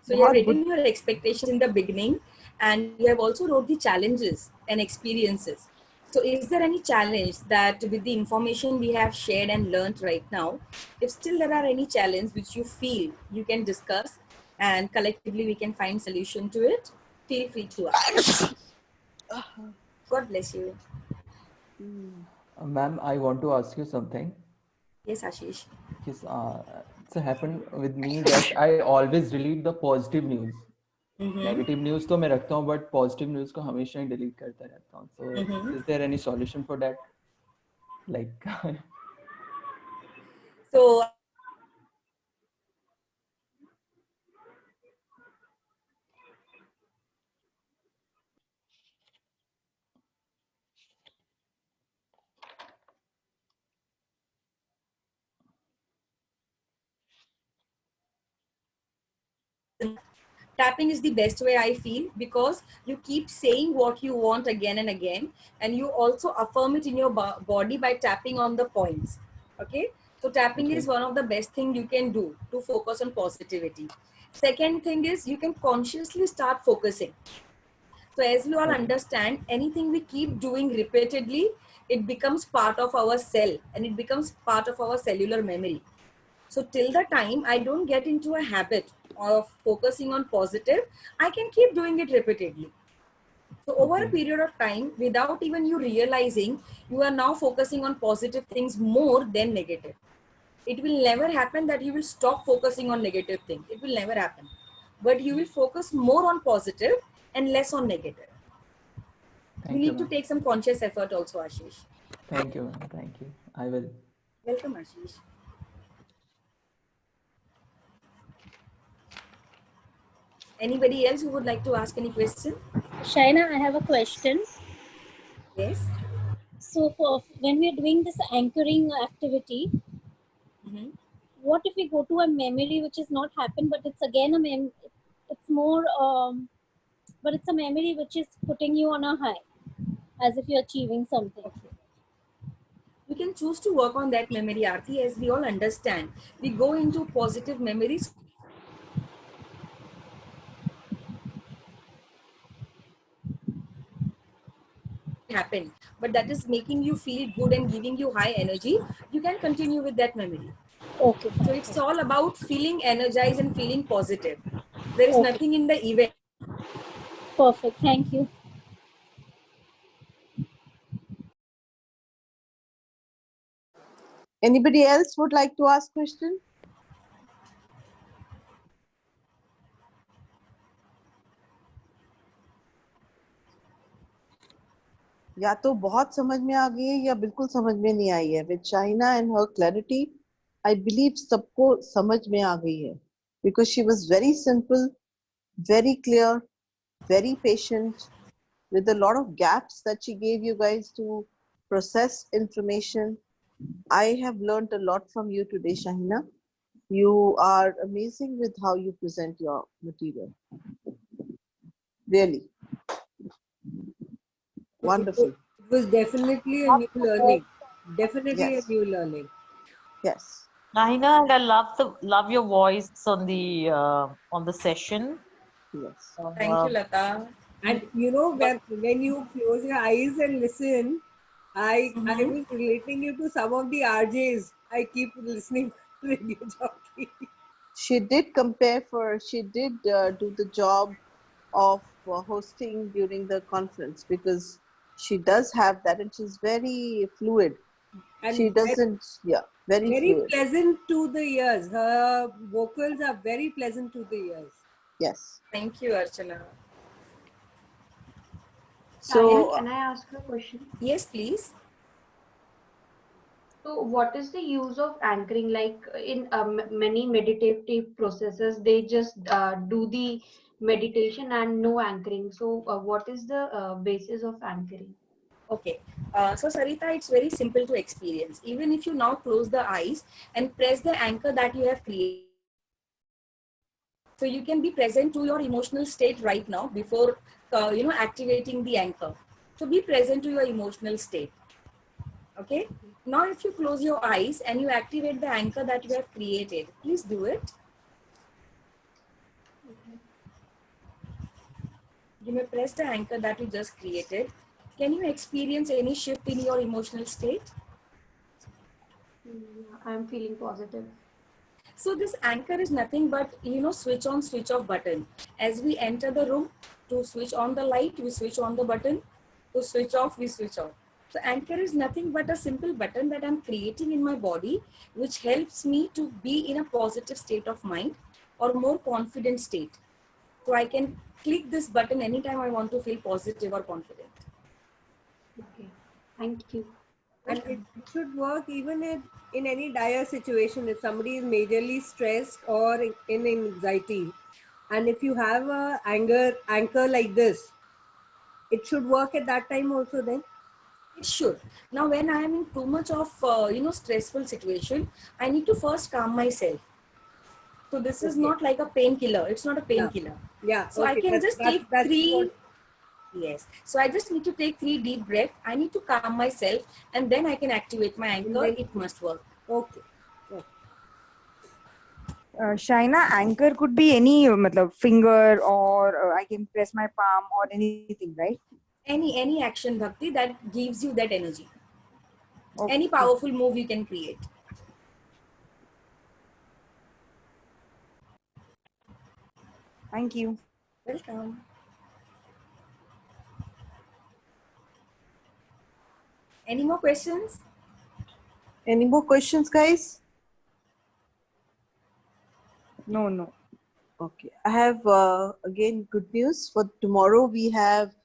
So you have written your expectations in the beginning and you have also wrote the challenges and experiences. So is there any challenge that with the information we have shared and learned right now, if still there are any challenge which you feel you can discuss and collectively we can find solution to it, feel free to ask. God bless you. Ma'am, I want to ask you something. Yes, Ashish. Yes, it's happened with me that I always delete the positive news. Negative news तो मैं रखता हूँ but positive news को हमेशा ही delete करता रहता हूँ. So is there any solution for that? Like so tapping is the best way I feel, because you keep saying what you want again and again, and you also affirm it in your body by tapping on the points. Okay, so tapping is one of the best thing you can do to focus on positivity. Second thing is you can consciously start focusing. So as we all understand, anything we keep doing repeatedly, it becomes part of our cell and it becomes part of our cellular memory. So till the time I don't get into a habit of focusing on positive, I can keep doing it repeatedly. So over a period of time, without even you realizing, you are now focusing on positive things more than negative. It will never happen that you will stop focusing on negative things. It will never happen. But you will focus more on positive and less on negative. You need to take some conscious effort also, Ashish. Thank you, ma'am. Thank you. I will. Welcome, Ashish. Anybody else who would like to ask any question? Shaina, I have a question. Yes. So for when we are doing this anchoring activity, what if we go to a memory which is not happened, but it's again a it's more, but it's a memory which is putting you on a high, as if you're achieving something. We can choose to work on that memory, Aarti, as we all understand. We go into positive memories. Happen, but that is making you feel good and giving you high energy. You can continue with that memory. Okay. So it's all about feeling energized and feeling positive. There is nothing in the event. Perfect. Thank you. Anybody else would like to ask question? या तो बहुत समझ में आ गई है या बिल्कुल समझ में नहीं आई है. With Shaina and her clarity, I believe सबको समझ में आ गई है, because she was very simple, very clear, very patient, with a lot of gaps that she gave you guys to process information. I have learned a lot from you today, Shaina. You are amazing with how you present your material. Really. Wonderful. It was definitely a new learning. Definitely Yes. a new learning. Yes. Nahina, and I love your voice on the session. Yes. Thank you, Lata. And you know, when you close your eyes and listen, I was relating you to some of the RJs. I keep listening to Radio Jockey. She did she did do the job of hosting during the conference, because she does have that and she's very fluid. And she doesn't, very fluid. Pleasant to the ears. Her vocals are very pleasant to the ears. Yes. Thank you, Archana. So, can I ask you a question? Yes, please. So, what is the use of anchoring? Like in many meditative processes, they just do the meditation and no anchoring. So, what is the basis of anchoring? Okay, so Sarita, it's very simple to experience. Even if you now close the eyes and press the anchor that you have created, so you can be present to your emotional state right now before activating the anchor. So be present to your emotional state. Okay. Now, if you close your eyes and you activate the anchor that you have created, please do it. You may press the anchor that you just created. Can you experience any shift in your emotional state? I'm feeling positive. So this anchor is nothing but, switch on, switch off button. As we enter the room, to switch on the light, we switch on the button. To switch off, we switch off. So anchor is nothing but a simple button that I'm creating in my body, which helps me to be in a positive state of mind or more confident state. So I can click this button anytime I want to feel positive or confident. Okay, thank you. And it should work even in any dire situation. If somebody is majorly stressed or in anxiety, and if you have a anchor like this, it should work at that time also then? It should. Now, when I am in too much of, stressful situation, I need to first calm myself. So this is not like a painkiller. It's not a painkiller. Yeah. So I can just take three. Yes. So I just need to take 3 deep breaths. I need to calm myself, and then I can activate my anchor. It must work. Okay. Shaina, anchor could be any finger, or I can press my palm or anything, right? Any action, Bhakti, that gives you that energy. Okay. Any powerful move you can create. Thank you. Welcome. Any more questions? Any more questions, guys? No. Okay. I have again good news. For tomorrow, we have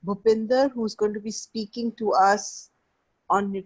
Bhupinder, who's going to be speaking to us on nutrition.